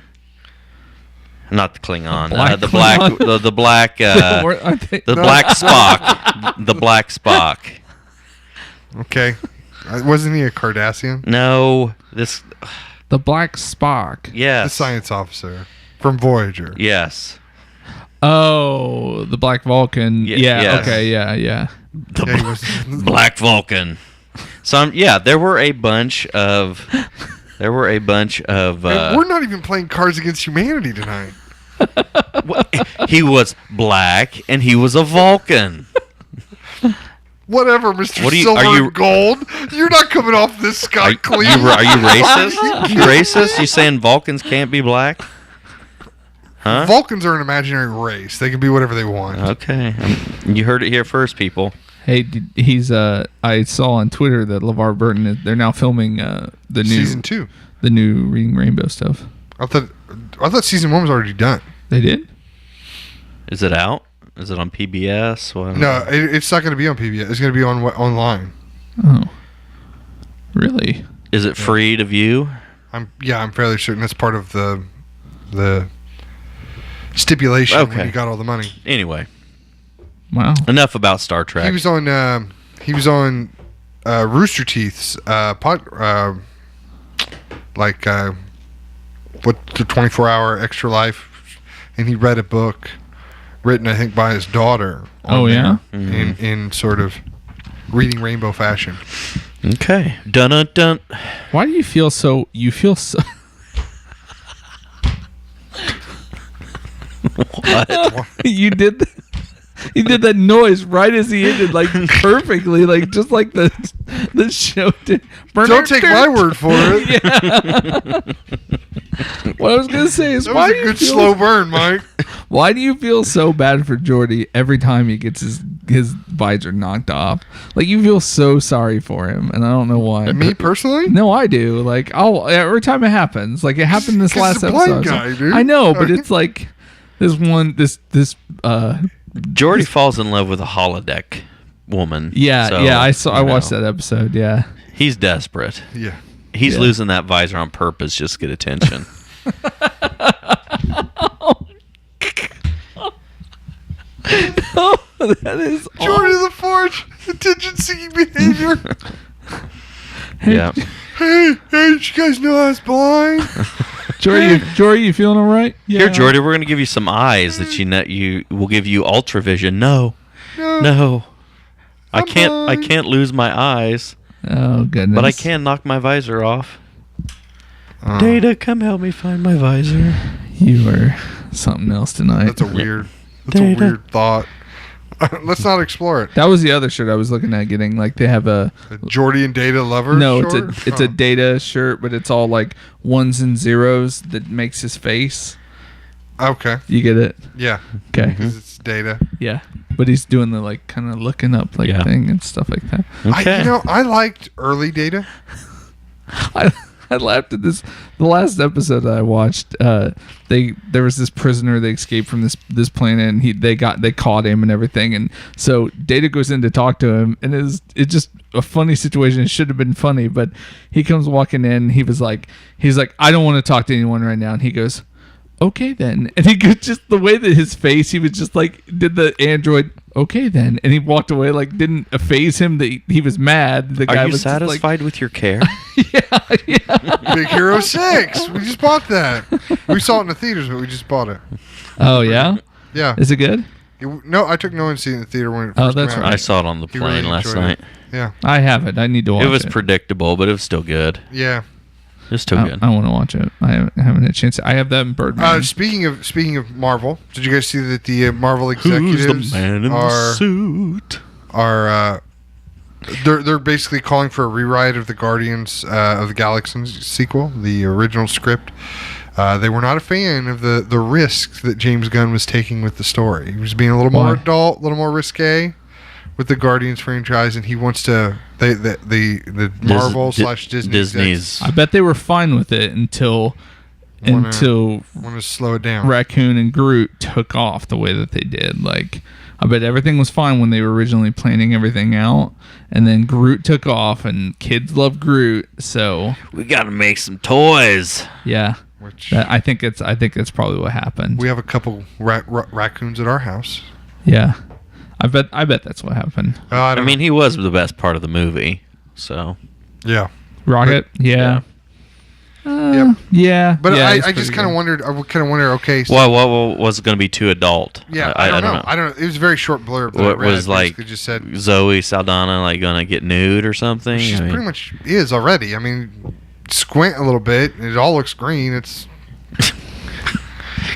Not the Klingon. The black. Klingon? The black. Aren't they- The black Spock. The black Spock. Okay. Wasn't he a Cardassian? No, this. The Black Spock. The Yes. science officer from Voyager. Yes. Oh, the Black Vulcan. Ye- Yeah. yes. Okay. Yeah. Yeah, he was. Black Vulcan. Some. Yeah, there were a bunch of. There were a bunch of. And we're not even playing Cards Against Humanity tonight. He was black and he was a Vulcan. Whatever, Mr. What are you- Silver are you- and Gold. You're not coming off this Are, scot are clean. you racist? You racist? You saying Vulcans can't be black? Huh? Vulcans are an imaginary race. They can be whatever they want. Okay. You heard it here first, people. Hey, he's. I saw on Twitter that LeVar Burton. They're now filming the new Season 2. the new Reading Rainbow stuff. I thought season 1 was already done. They did. Is it out? Is it on PBS? What? No, it's not going to be on PBS. It's going to be on online. Oh, really? Is it free to view? I'm fairly certain that's part of the stipulation Okay. when you got all the money. Anyway, Wow. enough about Star Trek. He was on Rooster Teeth's what the 24-hour extra life, and he read a book written, I think, by his daughter. on Oh, yeah? there in sort of Reading Rainbow fashion. Okay. Dun dun dun. Why do you feel so? You feel so. What? You did. He did that noise right as he ended, like perfectly, like just like the show did. Don't take my word for it. Yeah. What I was gonna say is, That was a good slow burn, Mike. Why do you feel so bad for Jordy every time he gets his visor knocked off? Like, you feel so sorry for him, and I don't know why. Me personally? No, I do. Like, every time it happens. Like, it happened this 'Cause last he's a blind episode. guy, dude. I know, but it's like this Jordy falls in love with a holodeck woman. Yeah, so, yeah. I watched know, that episode. Yeah. He's desperate. Yeah. He's Yeah. losing that visor on purpose just to get attention. Oh, that is Jordy the Forge, attention-seeking behavior. Yeah. Hey, did you guys know I was blind? Jordy, you feeling all right? Yeah. Here, Jordy, we're gonna give you some eyes that you will give you ultra vision. No. I I'm blind. can't lose my eyes, Oh goodness. but I can knock my visor off. Data, come help me find my visor. You are something else tonight. That's a weird Data. thought. Let's not explore it. That was the other shirt I was looking at getting. Like, they have a Jordy and Data lover. no, short? it's a Data shirt, but it's all like ones and zeros that makes his face. Okay. You get it? Yeah. Okay. Because it's Data. Yeah. But he's doing the like kind of looking up like Yeah. thing and stuff like that. Okay. I liked early Data. I laughed at this. The last episode that I watched, there was this prisoner. They escaped from this planet, and they caught him and everything. And so Data goes in to talk to him, and it's just a funny situation. It should have been funny, but he comes walking in. He's like, I don't want to talk to anyone right now. And he goes, okay then. And he could just the way that his face, he was just like did the android. Okay then, and he walked away, like didn't phase him that he was mad. The guy Are you was just like, satisfied with your care? yeah. Big Hero 6. We just bought that. We saw it in the theaters, but we just bought it. Oh yeah. Yeah. Is it good? No, I took no one to see it in the theater when it Oh, first that's came out. I saw it on the He really plane last enjoyed night. it. Yeah. I haven't. I need to watch it. It was predictable, but it was still good. Yeah. It was still good. I want to watch it. I haven't had a chance. I have that in Birdman. Speaking of Marvel, did you guys see that the Marvel Who's the executives man in the suit? are they're basically calling for a rewrite of the Guardians of the Galaxy sequel, the original script. They were not a fan of the risks that James Gunn was taking with the story. He was being a little more Why? adult, a little more risque with the Guardians franchise, and he wants to the Marvel / Disney Disney's. I bet they were fine with it until want to slow it down. Raccoon and Groot took off the way that they did. Like, I bet everything was fine when they were originally planning everything out, and then Groot took off, and kids love Groot. So We gotta make some toys. yeah, Which I think that's probably what happened. we have a couple raccoons at our house. Yeah, I bet that's what happened. I I don't mean, he was the best part of the movie. So know. Yeah. Rocket, yeah. Yep. Yeah, But yeah, I he's just pretty kind of good. wondered. I kind of wonder. Okay, so what was it going to be too adult? yeah, I don't know. I don't know. It was a very short blurb. That I What read. was like Basically just said Zoe Saldana like going to get nude or something? she I mean, pretty much is already. I mean, squint a little bit, and it all looks green. It's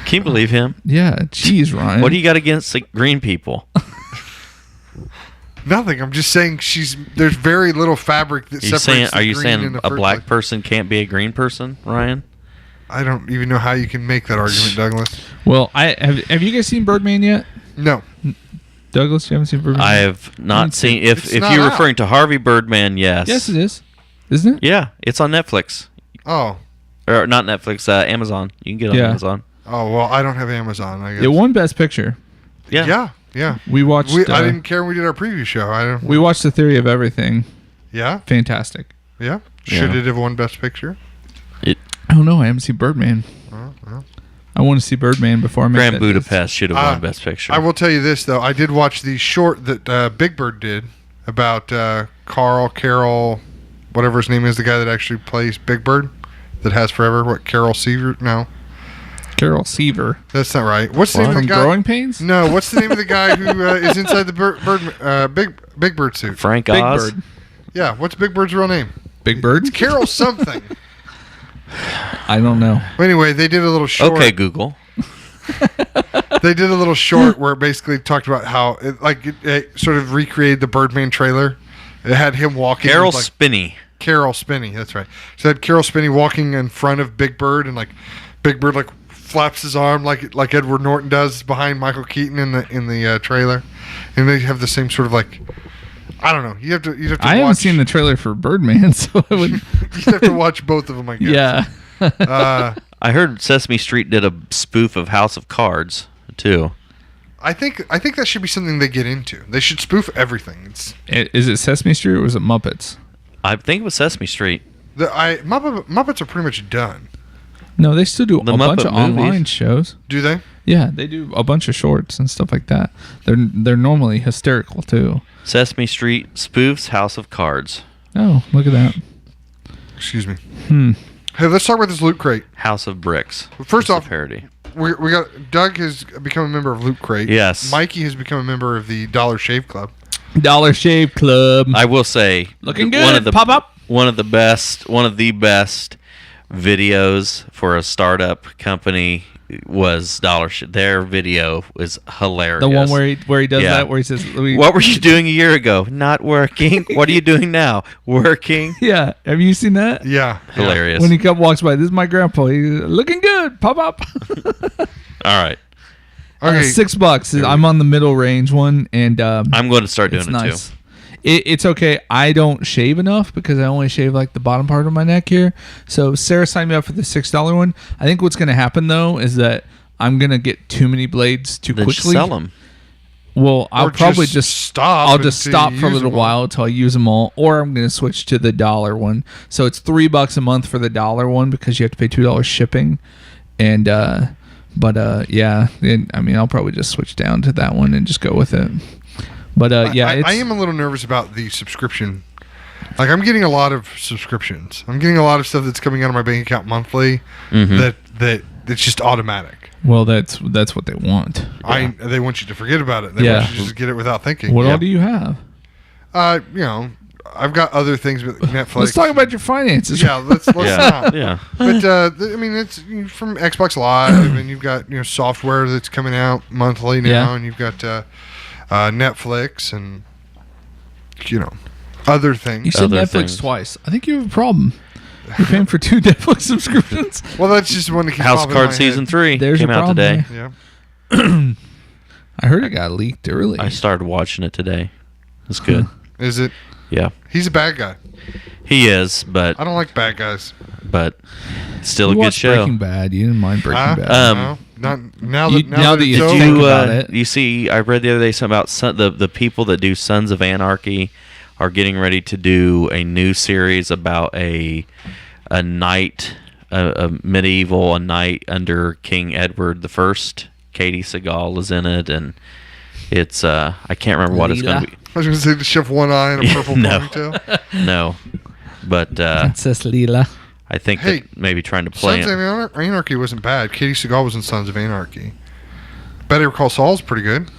can you believe him? Yeah, geez, Ryan. What do you got against like, green people? nothing. I'm just saying there's very little fabric that separates. Are you the green saying and the a first black place. person can't be a green person, Ryan? I don't even know how you can make that argument, Douglas. Well, have you guys seen Birdman yet? No. Douglas, you haven't seen Birdman? I have not seen. It's If not you're out. referring to Harvey Birdman, yes. Yes, it is. Isn't it? Yeah, it's on Netflix Oh. or not Netflix. Amazon. You can get it on Yeah. Amazon. Oh well, I don't have Amazon. I guess. It won Best Picture. Yeah. Yeah. We watched. I didn't care when we did our preview show. I don't. We watched The Theory of Everything. Yeah. Fantastic. Yeah. Should Yeah. it have won Best Picture? I don't know. I haven't seen Birdman. Well. I want to see Birdman before I make Grand that Budapest should have Uh, won Best Picture. I will tell you this though. I did watch the short that Big Bird did about Carol, whatever his name is, the guy that actually plays Big Bird, that has forever. What Carol Seaver? No, list. Carol Seaver. that's not right. What's the name of From the guy? Growing Pains? No, what's the name of the guy who is inside the Big Bird suit? Frank Big Oz. Bird. Yeah, what's Big Bird's real name? Big Bird? Carol something. I don't know. Well, anyway, they did a little short. Okay, Google. They did a little short where it basically talked about how it sort of recreated the Birdman trailer. It had him walking. Carol with, Spinney. Carol Spinney, that's right. So it had Carol Spinney walking in front of Big Bird, and Big Bird flaps his arm like Edward Norton does behind Michael Keaton in the trailer, and they have the same sort of I don't know. You have to. I haven't seen the trailer for Birdman, so I would. You have to watch both of them, I guess. Yeah. I heard Sesame Street did a spoof of House of Cards too. I think that should be something they get into. They should spoof everything. Is it Sesame Street or was it Muppets? I think it was Sesame Street. Muppets are pretty much done. No, they still do The a bunch Muppet of online movies. shows. Do they? Yeah, they do a bunch of shorts and stuff like that. They're normally hysterical too. Sesame Street spoofs House of Cards. Oh, look at that. Excuse me. Hey, let's talk about this Loot Crate. House of Bricks. First It's a off, parody. we got Doug has become a member of Loot Crate. Yes. Mikey has become a member of the Dollar Shave Club. Dollar Shave Club. I will say, Looking good. Pop up. One of the best videos for a startup company was Their video was hilarious. The one where he does Yeah. that, where he says, What were you doing a year ago? Not working. What are you doing now? Working. Yeah, have you seen that? Yeah. Hilarious. When he walks by, this is my grandpa. He's looking good. Pop up. All right. Okay. $6. I'm on the middle range one, and I'm going to start doing it's it nice. too. It's okay. I don't shave enough because I only shave the bottom part of my neck here. So Sarah signed me up for the $6 one. I think what's going to happen though is that I'm going to get too many blades too Then quickly. sell them. Well, I'll Or probably just just stop I'll just until stop you for a use little them all. while until I use them all, or I'm going to switch to the dollar one. So it's $3 a month for the dollar one because you have to pay $2 shipping, and yeah. I'll probably just switch down to that one and just go with it. But yeah, I am a little nervous about the subscription. I'm getting a lot of subscriptions. I'm getting a lot of stuff that's coming out of my bank account monthly that it's just automatic. Well, that's what they want. They want you to forget about it. They Yeah. want you to just get it without thinking. What all do you have? I've got other things with Netflix. Let's talk about your finances. Yeah, let's Yeah. not. Yeah. But it's from Xbox Live, and you've got software that's coming out monthly now, Yeah. and you've got Netflix and other things. You said Other Netflix things. twice. I think you have a problem. You're paying for 2 Netflix subscriptions. Well, that's just one to keep House popping of in Cards my head. season 3 There's came your out problem, today. Yeah. I heard it got leaked early. I started watching it today. It's good. Is it? Yeah. He's a bad guy. He is, but I don't like bad guys. still You a good watched show. Breaking Bad. You didn't mind Breaking Huh? Bad. No, not now You- that now that it's you over. think about it. You see, I read the other day something about the people that do Sons of Anarchy are getting ready to do a new series about a knight, a medieval knight under King Edward I. Katie Seagal is in it, and it's I can't remember what it's going to be. I was going to say to shove one eye in a purple No. ponytail. No, but Princess Leela. I think Hey, that maybe trying to play Sons it. of Anarchy wasn't bad. Katie Seagal was in Sons of Anarchy. Better Call Saul's pretty good.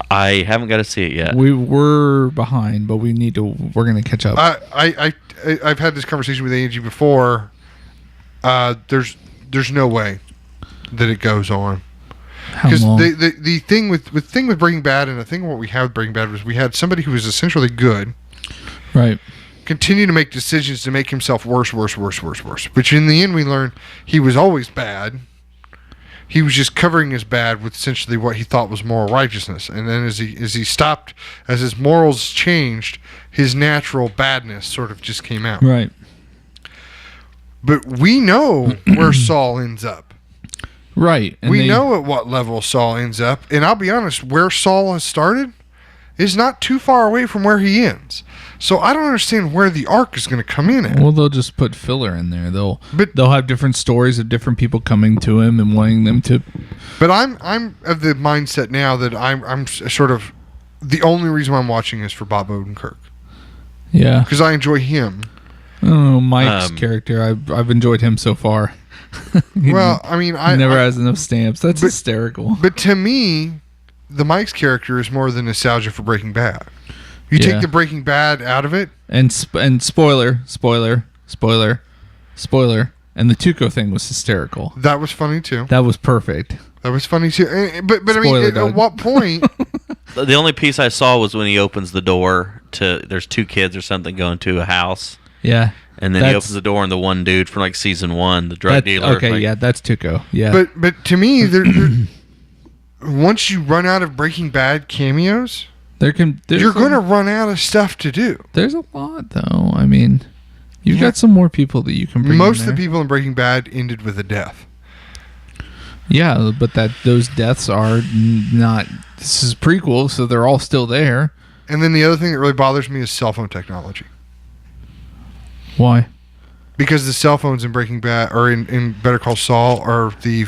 I haven't got to see it yet. We were behind, but we're going to catch up. I've had this conversation with Angie before. There's no way that it goes on. How Because long? the thing with Breaking Bad, and the thing what we had with Breaking Bad was we had somebody who was essentially good Right. continue to make decisions to make himself worse. Which in the end we learned he was always bad. He was just covering his bad with essentially what he thought was moral righteousness. And then as he stopped, as his morals changed, his natural badness sort of just came out. Right. But we know where Saul ends up. Right. And We know at what level Saul ends up. And I'll be honest, where Saul has started is not too far away from where he ends. So I don't understand where the arc is going to come in at. Well, they'll just put filler in there. They'll But- have different stories of different people coming to him and wanting them to. But I'm of the mindset now that I'm sort of the only reason why I'm watching is for Bob Odenkirk Yeah. because I enjoy him. Oh, Mike's character. I've enjoyed him so far. Well, I mean, He never has enough stamps. That's hysterical. But to me, the Mike's character is more than nostalgia for Breaking Bad. You Yeah. take the Breaking Bad out of it. And spoiler, and the Tuco thing was hysterical. That was funny too. That was perfect. That was funny too. But I mean, Spoiler, at Doug. what point? The only piece I saw was when he opens the door to. There's two kids or something going to a house, Yeah. and then he opens the door and the one dude from like season 1, the drug dealer. Okay, like, yeah, that's Tuco. Yeah. But to me, once you run out of Breaking Bad cameos, there's you're going to run out of stuff to do. There's a lot, though. I mean, you've got some more people that you can bring Most in of the there. people in Breaking Bad ended with a death. Yeah, but those deaths are not. This is prequel, so they're all still there. And then the other thing that really bothers me is cell phone technology. Why? Because the cell phones in Breaking Bad or in Better Call Saul are the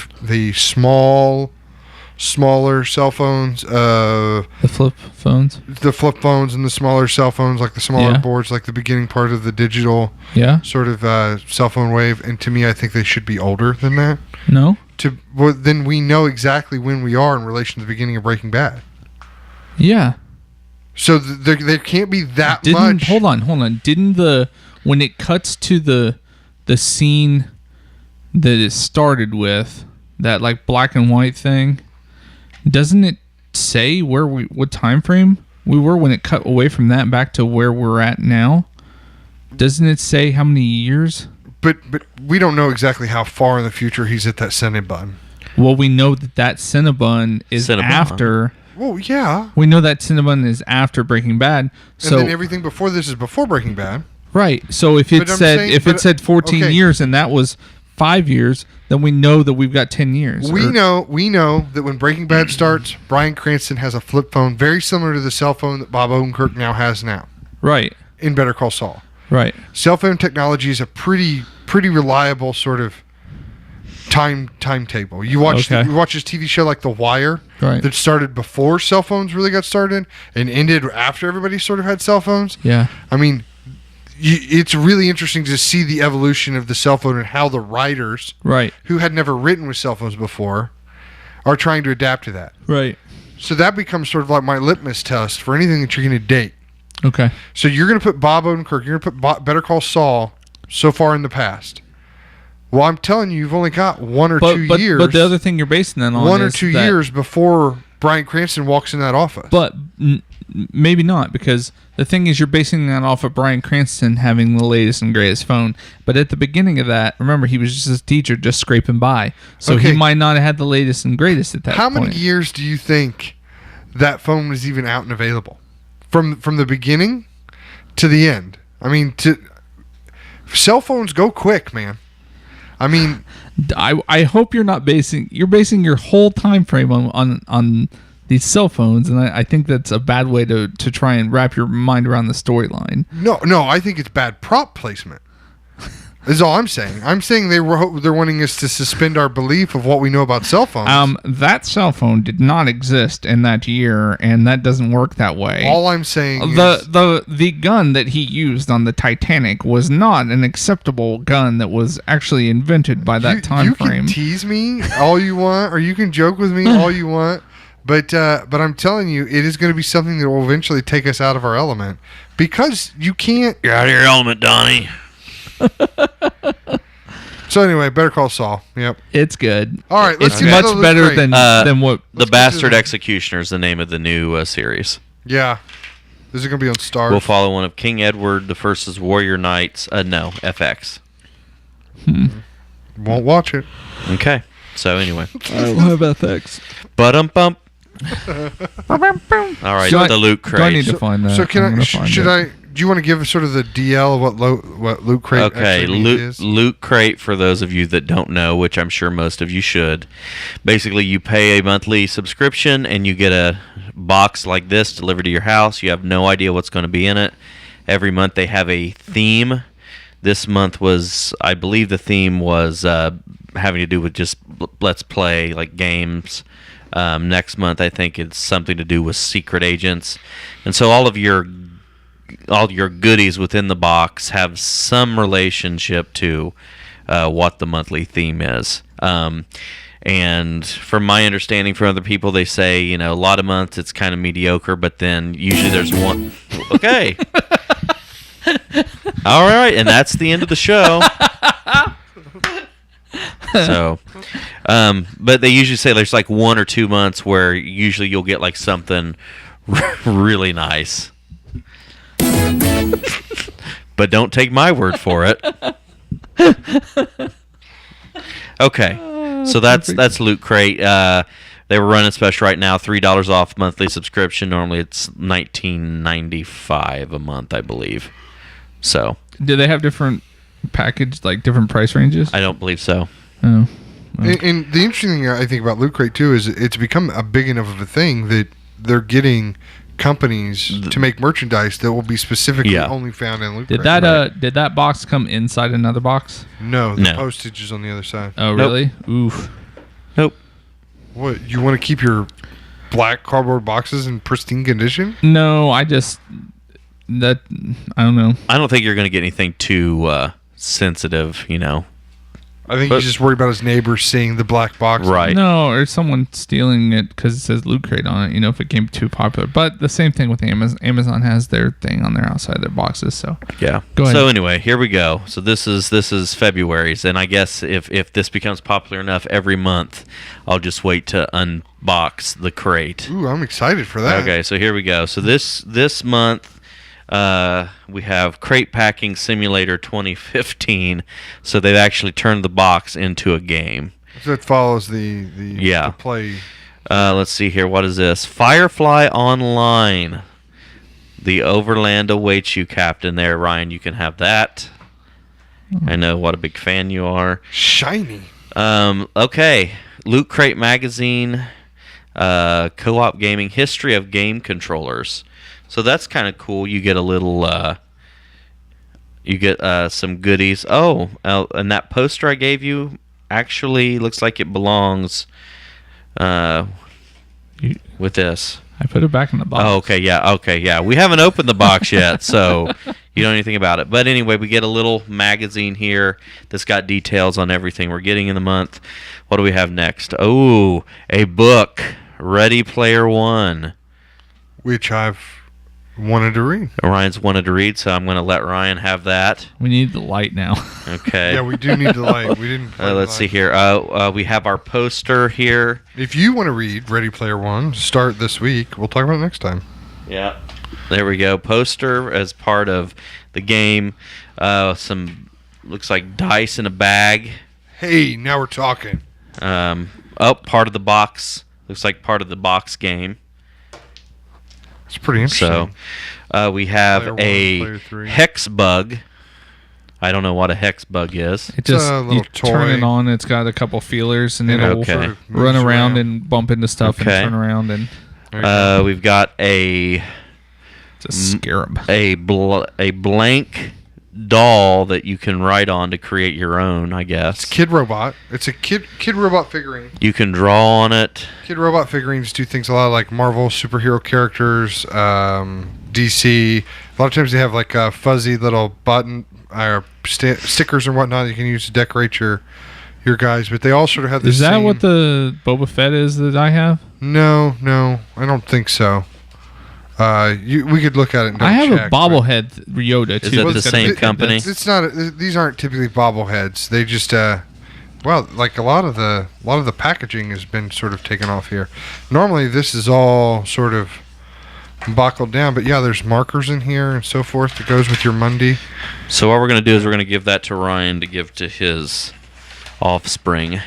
smaller cell phones. The flip phones. The flip phones and the smaller cell phones, like the smaller Yeah. boards, like the beginning part of the digital Yeah. sort of cell phone wave. And to me, I think they should be older than that. No. Then we know exactly when we are in relation to the beginning of Breaking Bad. Yeah. So there can't be that Didn't much. hold on. Didn't when it cuts to the scene that it started with, that like black and white thing, doesn't it say what time frame we were when it cut away from that back to where we're at now? Doesn't it say how many years? But we don't know exactly how far in the future he's at that Cinnabon. Well, we know that Cinnabon is Cinnabon. after. Well, yeah. We know that Cinnabon is after Breaking Bad. So And then everything before this is before Breaking Bad. right. So if it But I'm said saying- if but- it said 14 okay. years and that was 5 years, then we know that we've got 10 years. We Or- know that when Breaking Bad starts, Bryan Cranston has a flip phone very similar to the cell phone that Bob Odenkirk now has now Right. in Better Call Saul. Right. Cell phone technology is a pretty reliable sort of timetable. You watch Okay. you watch this TV show like The Wire Right. that started before cell phones really got started and ended after everybody sort of had cell phones. Yeah. I mean, it's really interesting to see the evolution of the cell phone and how the writers Right. who had never written with cell phones before are trying to adapt to that. Right. So that becomes sort of like my litmus test for anything that you're going to date. Okay. So you're going to put Bob Odenkirk, you're going to put Better Call Saul so far in the past. Well, I'm telling you, you've only got 1 or 2 years. But the other thing you're basing that on 1 or is 2 that- years before Bryan Cranston walks in that office. But maybe not, because the thing is you're basing that off of Bryan Cranston having the latest and greatest phone. But at the beginning of that, remember, he was just a teacher just scraping by. So Okay. he might not have had the latest and greatest at that How point. many years do you think that phone was even out and available? From the beginning to the end. I mean, cell phones go quick, man. I mean, I hope you're not basing your whole time frame on these cell phones, and I think that's a bad way to try and wrap your mind around the storyline. no, I think it's bad prop placement. Is all I'm saying. I'm saying they're wanting us to suspend our belief of what we know about cell phones. That cell phone did not exist in that year, and that doesn't work that way. All I'm saying is The gun that he used on the Titanic was not an acceptable gun that was actually invented by that time you frame. can tease me all you want, or you can joke with me all you want, but I'm telling you, it is going to be something that will eventually take us out of our element because you can't. You're out of your element, Donnie. So anyway, Better Call Saul. Yep. It's good. All right, let's It's get to much the Loot better Crate. than what. The Let's get to Bastard the- Executioner is the name of the new series. Yeah. This is going to be on Stars. We'll follow one of King Edward the First's Warrior Knights. No, FX. Won't watch it. Okay. So anyway, I don't have FX. bump. All right, So the Loot Do I need Crate. to find that? So can I'm I? gonna find Should it. I? Do you want to give sort of the DL of what Loot Crate Okay, actually is? Loot Crate, for those of you that don't know, which I'm sure most of you should. Basically, you pay a monthly subscription and you get a box like this delivered to your house. You have no idea what's going to be in it. Every month they have a theme. This month was, I believe the theme was having to do with just let's play, like games. Next month I think it's something to do with secret agents. And so all your goodies within the box have some relationship to what the monthly theme is. And from my understanding from other people, they say, a lot of months it's kind of mediocre, but then usually there's one. Okay. All right. And that's the end of the show. So, But they usually say there's like 1 or 2 months where usually you'll get like something really nice. But don't take my word for it. Okay, so that's Loot Crate. They were running special right now, $3 off monthly subscription. Normally it's $19.95 a month, I believe. So, do they have different package, like different price ranges? I don't believe so. Oh. And the interesting thing I think about Loot Crate too is it's become a big enough of a thing that they're getting companies to make merchandise that will be specifically only found in Loot Crate. Did that box come inside another box? No, the postage is on the other side. Oh, really? Oof. Nope. What, you want to keep your black cardboard boxes in pristine condition? No, I don't know. I don't think you're going to get anything too sensitive, you know. I think he's just worried about his neighbors seeing the black box. Right. No, or someone stealing it because it says Loot Crate on it, if it came too popular. But the same thing with Amazon. Amazon has their thing on their outside of their boxes. So yeah. Go ahead. So anyway, here we go. So this is February's, and I guess if this becomes popular enough every month, I'll just wait to unbox the crate. Ooh, I'm excited for that. Okay, so here we go. So this month we have Crate Packing Simulator 2015. So they've actually turned the box into a game. So it follows the play. Let's see here. What is this? Firefly Online. The Overland awaits you, Captain. There, Ryan. You can have that. I know what a big fan you are. Shiny. Okay. Loot Crate Magazine. Co-op Gaming History of Game Controllers. So that's kind of cool. You get a little, you get some goodies. Oh, and that poster I gave you actually looks like it belongs with this. I put it back in the box. Oh, okay, yeah. We haven't opened the box yet, so you don't know anything about it. But anyway, we get a little magazine here that's got details on everything we're getting in the month. What do we have next? Oh, a book, Ready Player One. Which I've wanted to read. Ryan's wanted to read, so I'm going to let Ryan have that. We need the light now. Okay. Yeah, we do need the light. We didn't. Let's see here. We have our poster here. If you want to read Ready Player One, start this week. We'll talk about it next time. Yeah. There we go. Poster as part of the game. Some looks like dice in a bag. Hey, now we're talking. Part of the box. Looks like part of the box game. It's pretty interesting. So we have Player a 1, Player 3. hex bug. I don't know what a hex bug is. It just a little you turn toy. it on. It's got a couple feelers, and it'll Okay. Sort of run moves around and bump into stuff Okay. and turn around, and There you go. We've got a it's a scarab. a blank doll that you can write on to create your own, I guess. Kid Robot. It's a kid robot figurine. You can draw on it. Kid robot figurines do things a lot like Marvel superhero characters, DC. A lot of times they have like fuzzy little button stickers and whatnot you can use to decorate your guys. But they all sort of have the Is that same. what the Boba Fett is that I have? No, I don't think so. We could look at it. And I have double check, a bobblehead Yoda Is too. it the It's got a same big- company? It's not. These aren't typically bobbleheads. They just. Like a lot of the packaging has been sort of taken off here. Normally, this is all sort of buckled down, but yeah, there's markers in here and so forth that goes with your Monday. So what we're going to do is we're going to give that to Ryan to give to his offspring.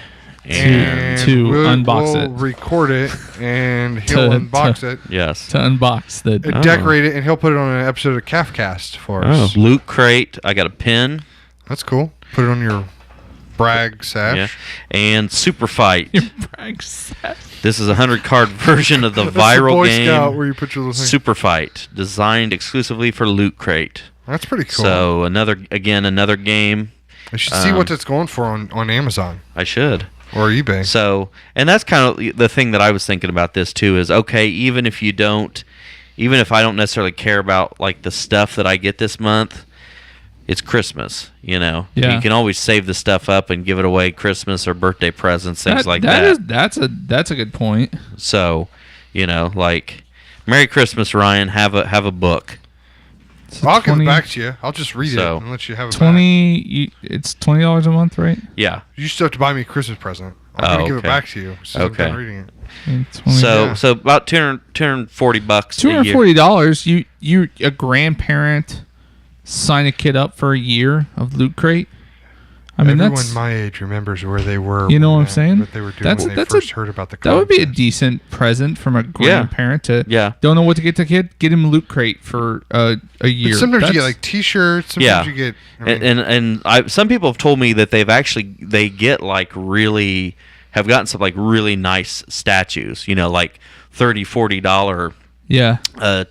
And to unbox we'll it. record it, and he'll unbox it, yes. to unbox the. and decorate it, and he'll put it on an episode of Calfcast for us. Loot Crate. I got a pin. That's cool. Put it on your brag sash. Yeah. And Super Fight. Your brag set. This is a 100-card version of the That's viral the Boy game Scout where you put your little thing. Super Fight, designed exclusively for Loot Crate. That's pretty cool. So another game. I should see what that's going for on Amazon I should. or eBay. So, and that's kind of the thing that I was thinking about this too is, okay, even if I don't necessarily care about like the stuff that I get this month, it's Christmas, Yeah. You can always save the stuff up and give it away Christmas or birthday presents, things like that. That's a good point. So, like Merry Christmas, Ryan, have a book. So I'll give it back to you. I'll just read So, it and let you have it back. It's $20 a month, right? Yeah. You still have to buy me a Christmas present. I'm gonna give it okay. back to you. So Okay. I'm done reading it. So about $240 a year. $240. You a grandparent sign a kid up for a year of Loot Crate. I mean, Everyone that's my age remembers where they were. You know when what I'm saying? What they were doing when they first heard about the that would be a contest. decent present from a grandparent to don't know what to get the kid. Get him Loot Crate for a year. But sometimes you get That's- like T-shirts. Sometimes you get. I mean, Some people have told me that they get like really have gotten some like really nice statues. You know, like $30-$40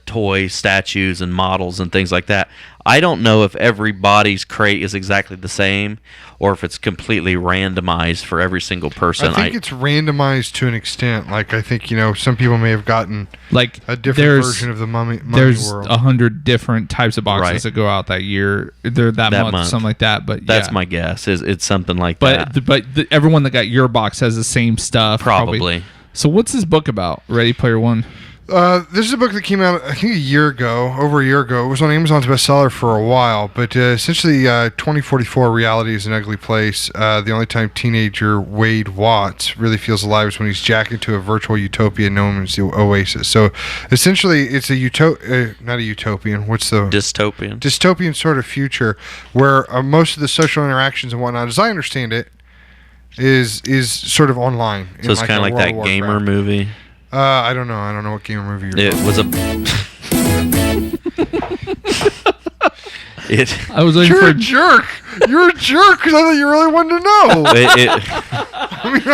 toy statues and models and things like that. I don't know if everybody's crate is exactly the same or if it's completely randomized for every single person. I think it's randomized to an extent. Like I think some people may have gotten like a different version of the mummy there's world. 100 different types of boxes Right. that go out that year. They're that month, something like that. But that's my guess. It's something like that. But everyone that got your box has the same stuff. Probably. So what's this book about? Ready Player One. This is a book that came out, I think, over a year ago. It was on Amazon's bestseller for a while, but essentially 2044 reality is an ugly place. The only time teenager Wade Watts really feels alive is when he's jacked into a virtual utopia known as the Oasis. So essentially it's a not a utopian, what's the... Dystopian. Dystopian sort of future where most of the social interactions and whatnot, as I understand it, is sort of online. So it's kind of like that gamer movie. I don't know. I don't know what gamer movie you're talking It was I was waiting You're for a jerk. You're a jerk because I thought you really wanted to know.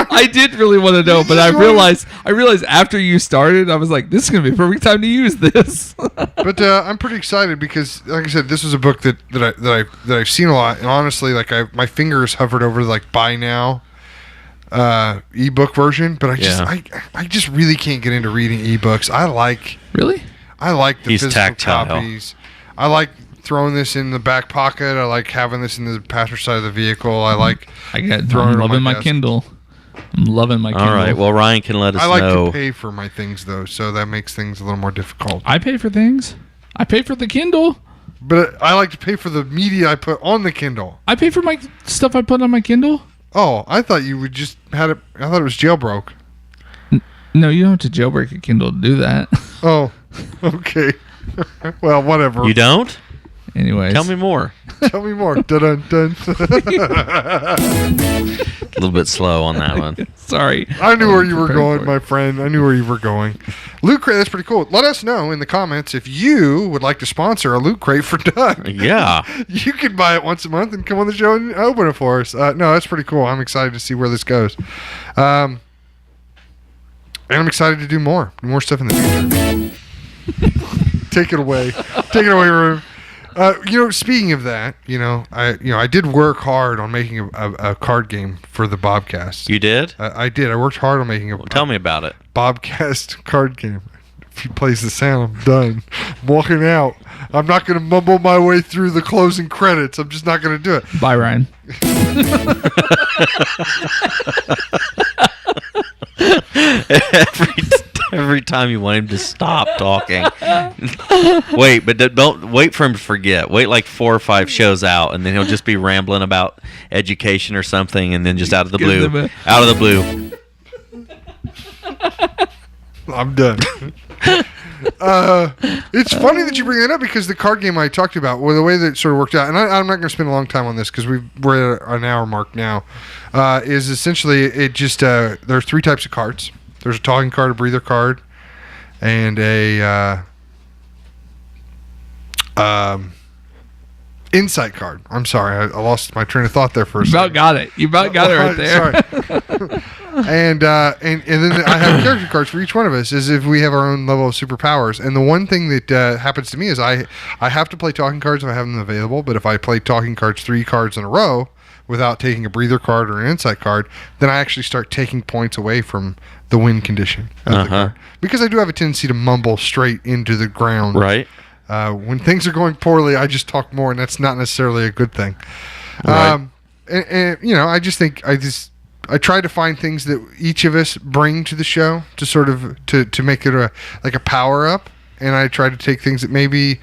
I did really want to know, but I realized after you started, I was like, this is gonna be a perfect time to use this. But I'm pretty excited because, like I said, this is a book that I've seen a lot, and honestly, like my fingers hovered over like buy now ebook version, but I just really can't get into reading ebooks. I like the physical tactile. copies. I like throwing this in the back pocket. I like having this in the passenger side of the vehicle. I'm loving my Kindle. I'm loving my Kindle. All right. Well, Ryan can let us know. I like to pay for my things though, so that makes things a little more difficult. I pay for things. I pay for the Kindle. But I like to pay for the media I put on the Kindle. I pay for my stuff I put on my Kindle. Oh, I thought you would just had it. I thought it was jailbroke. No, you don't have to jailbreak a Kindle to do that. Oh, okay. Well, whatever. You don't? Anyways. Tell me more. Tell me more. Dun, dun, dun. A little bit slow on that one. Sorry. I knew where you were going, my friend. I knew where you were going. Loot Crate, that's pretty cool. Let us know in the comments if you would like to sponsor a Loot Crate for Doug. Yeah. You could buy it once a month and come on the show and open it for us. No, that's pretty cool. I'm excited to see where this goes. And I'm excited to do more stuff in the future. Take it away. Take it away, Rue. Speaking of that, I did work hard on making a card game for the BOBcast. You did? I did. I worked hard on making Tell me about it. BOBcast card game. If he plays the sound, I'm done. I'm walking out. I'm not going to mumble my way through the closing credits. I'm just not going to do it. Bye, Ryan. Every time you want him to stop talking. Wait, but don't wait for him to forget. Wait like 4 or 5 shows out, and then he'll just be rambling about education or something, and then just out of the blue. I'm done. It's funny that you bring that up because the card game I talked about, well, the way that it sort of worked out, and I'm not going to spend a long time on this because we're at an hour mark now, is essentially it just, there's 3 types of cards. There's a talking card, a breather card, and a insight card. I'm sorry, I lost my train of thought there for a second. You about got it right there. Sorry. And then I have character cards for each one of us as if we have our own level of superpowers. And the one thing that happens to me is I have to play talking cards if I have them available, but if I play talking cards 3 cards in a row without taking a breather card or an insight card, then I actually start taking points away from the win condition of the card. Because I do have a tendency to mumble straight into the ground. Right. When things are going poorly, I just talk more, and that's not necessarily a good thing. Right. I just think I try to find things that each of us bring to the show to sort of to make it like a power up, and I try to take things that maybe,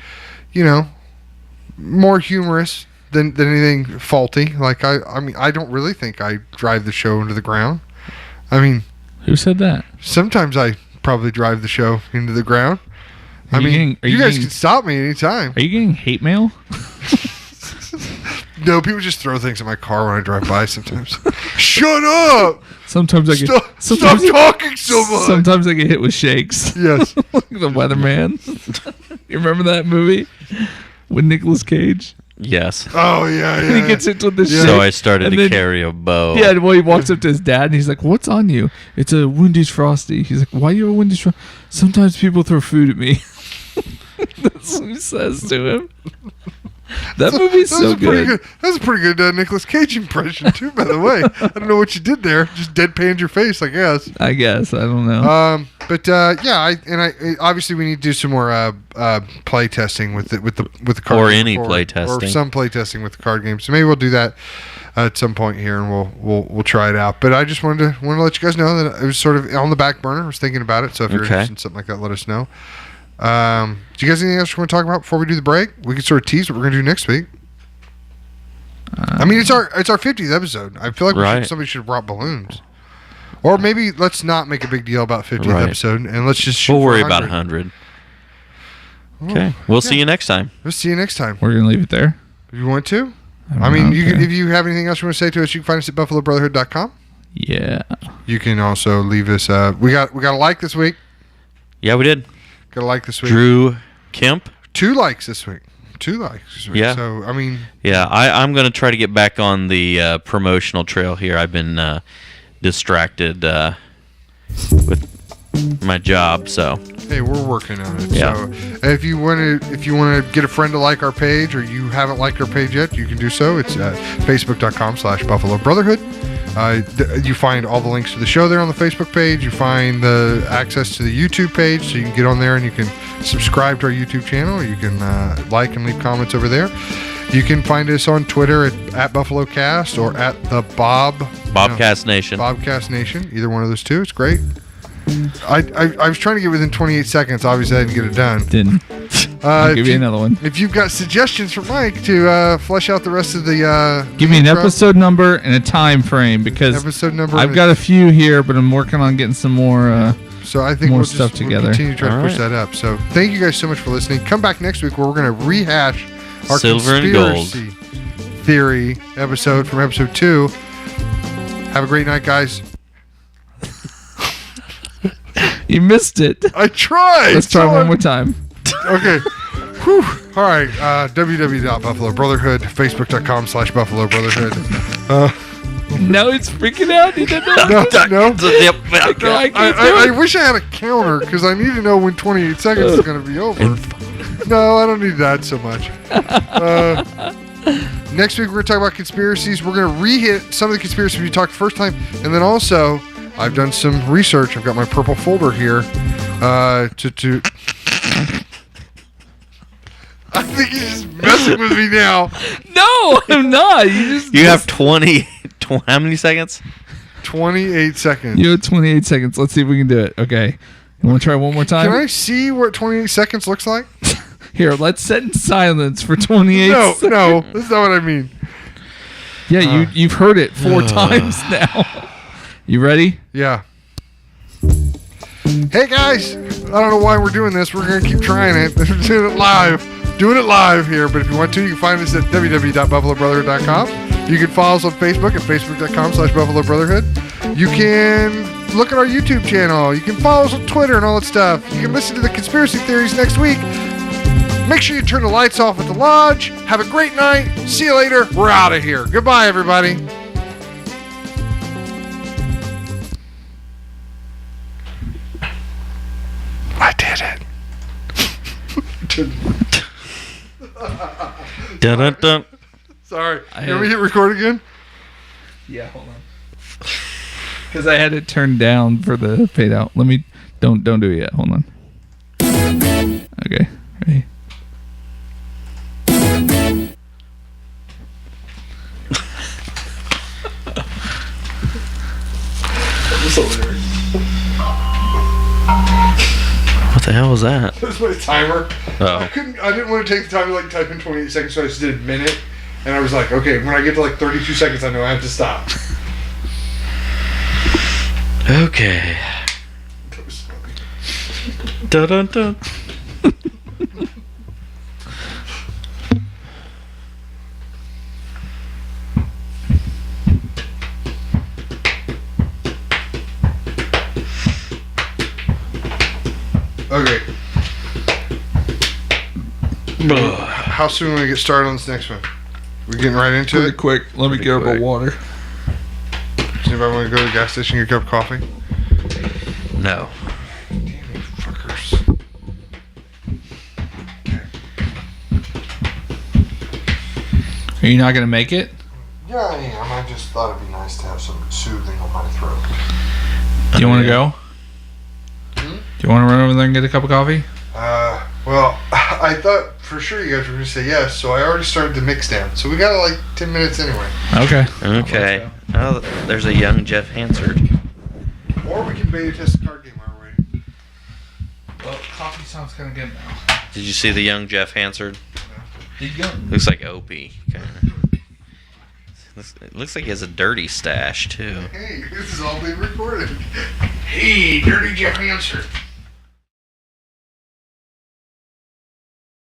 more humorous than anything faulty. Like I mean, I don't really think I drive the show into the ground. I mean, Who said that? sometimes I probably drive the show into the ground. Are you You guys getting- can stop me anytime. Are you getting hate mail? No, people just throw things in my car when I drive by sometimes. Shut up! Sometimes I get. Stop talking so much. Sometimes I get hit with shakes. Yes. Like the Weatherman. You remember that movie with Nicolas Cage? Yes. Oh, yeah, And he gets hit with the Yeah. shake. So I started And to then- carry a bow. Yeah, well, he walks up to his dad and he's like, "What's on you?" "It's a Wendy's Frosty." He's like, "Why you have a Wendy's Frosty?" "Sometimes people throw food at me." That's what he says to him. That movie's That was so a pretty good. That was a pretty good Nicolas Cage impression, too, by the way. I don't know what you did there. Just deadpanned your face, I guess. I guess. I don't know. Obviously we need to do some more play testing with the card Or game any before- play or testing. some play testing with the card game. So maybe we'll do that at some point here, and we'll try it out. But I just wanted to let you guys know that it was sort of on the back burner. I was thinking about it. So if you're Okay. interested in something like that, let us know. Do you guys have anything else you want to talk about before we do the break? We can sort of tease what we're going to do next week. I mean, it's our 50th episode. I feel like Right. somebody should have brought balloons. Or maybe let's not make a big deal about 50th Right. episode, and let's just shoot We'll for worry about 100. 100. Okay. We'll see you next time. We'll see you next time. We're gonna leave it there. If you want to. don't I mean, know, you can, okay. if you have anything else you want to say to us, you can find us at buffalobrotherhood.com. Yeah. You can also leave us. We got a like this week. Yeah, we did. Got a like this week. Drew Kemp. 2 likes this week. 2 likes this week. Yeah. So I mean, Yeah, I'm going to try to get back on the promotional trail here. I've been distracted with my job, so hey, we're working on it. Yeah. So if you want to get a friend to like our page, or you haven't liked our page yet, you can do so. It's facebook.com/Buffalo Brotherhood. You find all the links to the show there on the Facebook page. You find the access to the YouTube page, so you can get on there and you can subscribe to our YouTube channel. You can like and leave comments over there. You can find us on Twitter at BuffaloCast or at the BOBcast Nation. BOBcast Nation. Either one of those two. It's great. I was trying to get within 28 seconds. Obviously, I didn't get it done. Didn't. I'll give if you another one. If you've got suggestions for Mike to flesh out the rest of the Give me an intro, episode number and a time frame because episode number. I've got a few here, but I'm working on getting some more. so I think more we'll stuff just, together. We'll continue to try to All push right. that up. So thank you guys so much for listening. Come back next week where we're going to rehash our Silver and gold. conspiracy theory episode from episode 2. Have a great night, guys. You missed it. I tried. Let's try one more time. Okay. Whew. All right. www.buffalobrotherhood, facebook.com/Buffalo Brotherhood. Now it's freaking out. He didn't know. No. Yep. I can't do I it. wish I had a counter because I need to know when 28 seconds is going to be over. No, I don't need that so much. Next week, we're going to talk about conspiracies. We're going to re-hit some of the conspiracies we talked the first time. And then also, I've done some research. I've got my purple folder here. To I think he's just messing with me now. No, I'm not. You have 20 how many seconds? 28 seconds. You have 28 seconds. Let's see if we can do it. Okay. You want to try one more time? Can I see what 28 seconds looks like? Here, let's set in silence for 28 No, seconds. no. That's not what I mean. Yeah, you've heard it 4 times now. You ready? Yeah. Hey guys, I don't know why we're doing this. We're gonna keep trying it. Doing it live here. But if you want to, you can find us at www.buffalobrotherhood.com. You can follow us on Facebook at facebook.com/Buffalo Brotherhood. You can look at our YouTube channel. You can follow us on Twitter and all that stuff. You can listen to the conspiracy theories next week. Make sure you turn the lights off at the lodge. Have a great night. See you later. We're out of here. Goodbye, everybody. I did it. Dun-dun-dun. Sorry. Can we hit record again? Yeah, hold on. Because I had it turned down for the fade out. Let me don't do it yet. Hold on. Okay. Ready? What the hell was that? That's my timer. I Oh. didn't want to take the time to like type in 28 seconds, so I just did a minute. And I was like, okay, when I get to like 32 seconds, I know I have to stop. Okay. That was funny. Dun dun dun. Okay. How soon will we get started on this next one? We're getting right into Pretty it. quick. Let me Pretty get up quick. a water. Does anybody want to go to the gas station and get a cup of coffee? No. Damn you fuckers. Are you not gonna make it? Yeah, I am. I just thought it'd be nice to have some soothing on my throat. Do you want to go? Hmm? Do you want to run over there and get a cup of coffee? Well, I thought for sure you guys were going to say yes, so I already started the mix down. So we got like 10 minutes anyway. Okay. Okay. Oh, there's a young Jeff Hansard. Or we can beta test the card game while we're waiting. Well, coffee sounds kind of good now. Did you see the young Jeff Hansard? Keep going. Looks like Opie. Kinda. It looks like he has a dirty stash too. Hey, this is all being recorded. Hey, Dirty Jeff Hansard.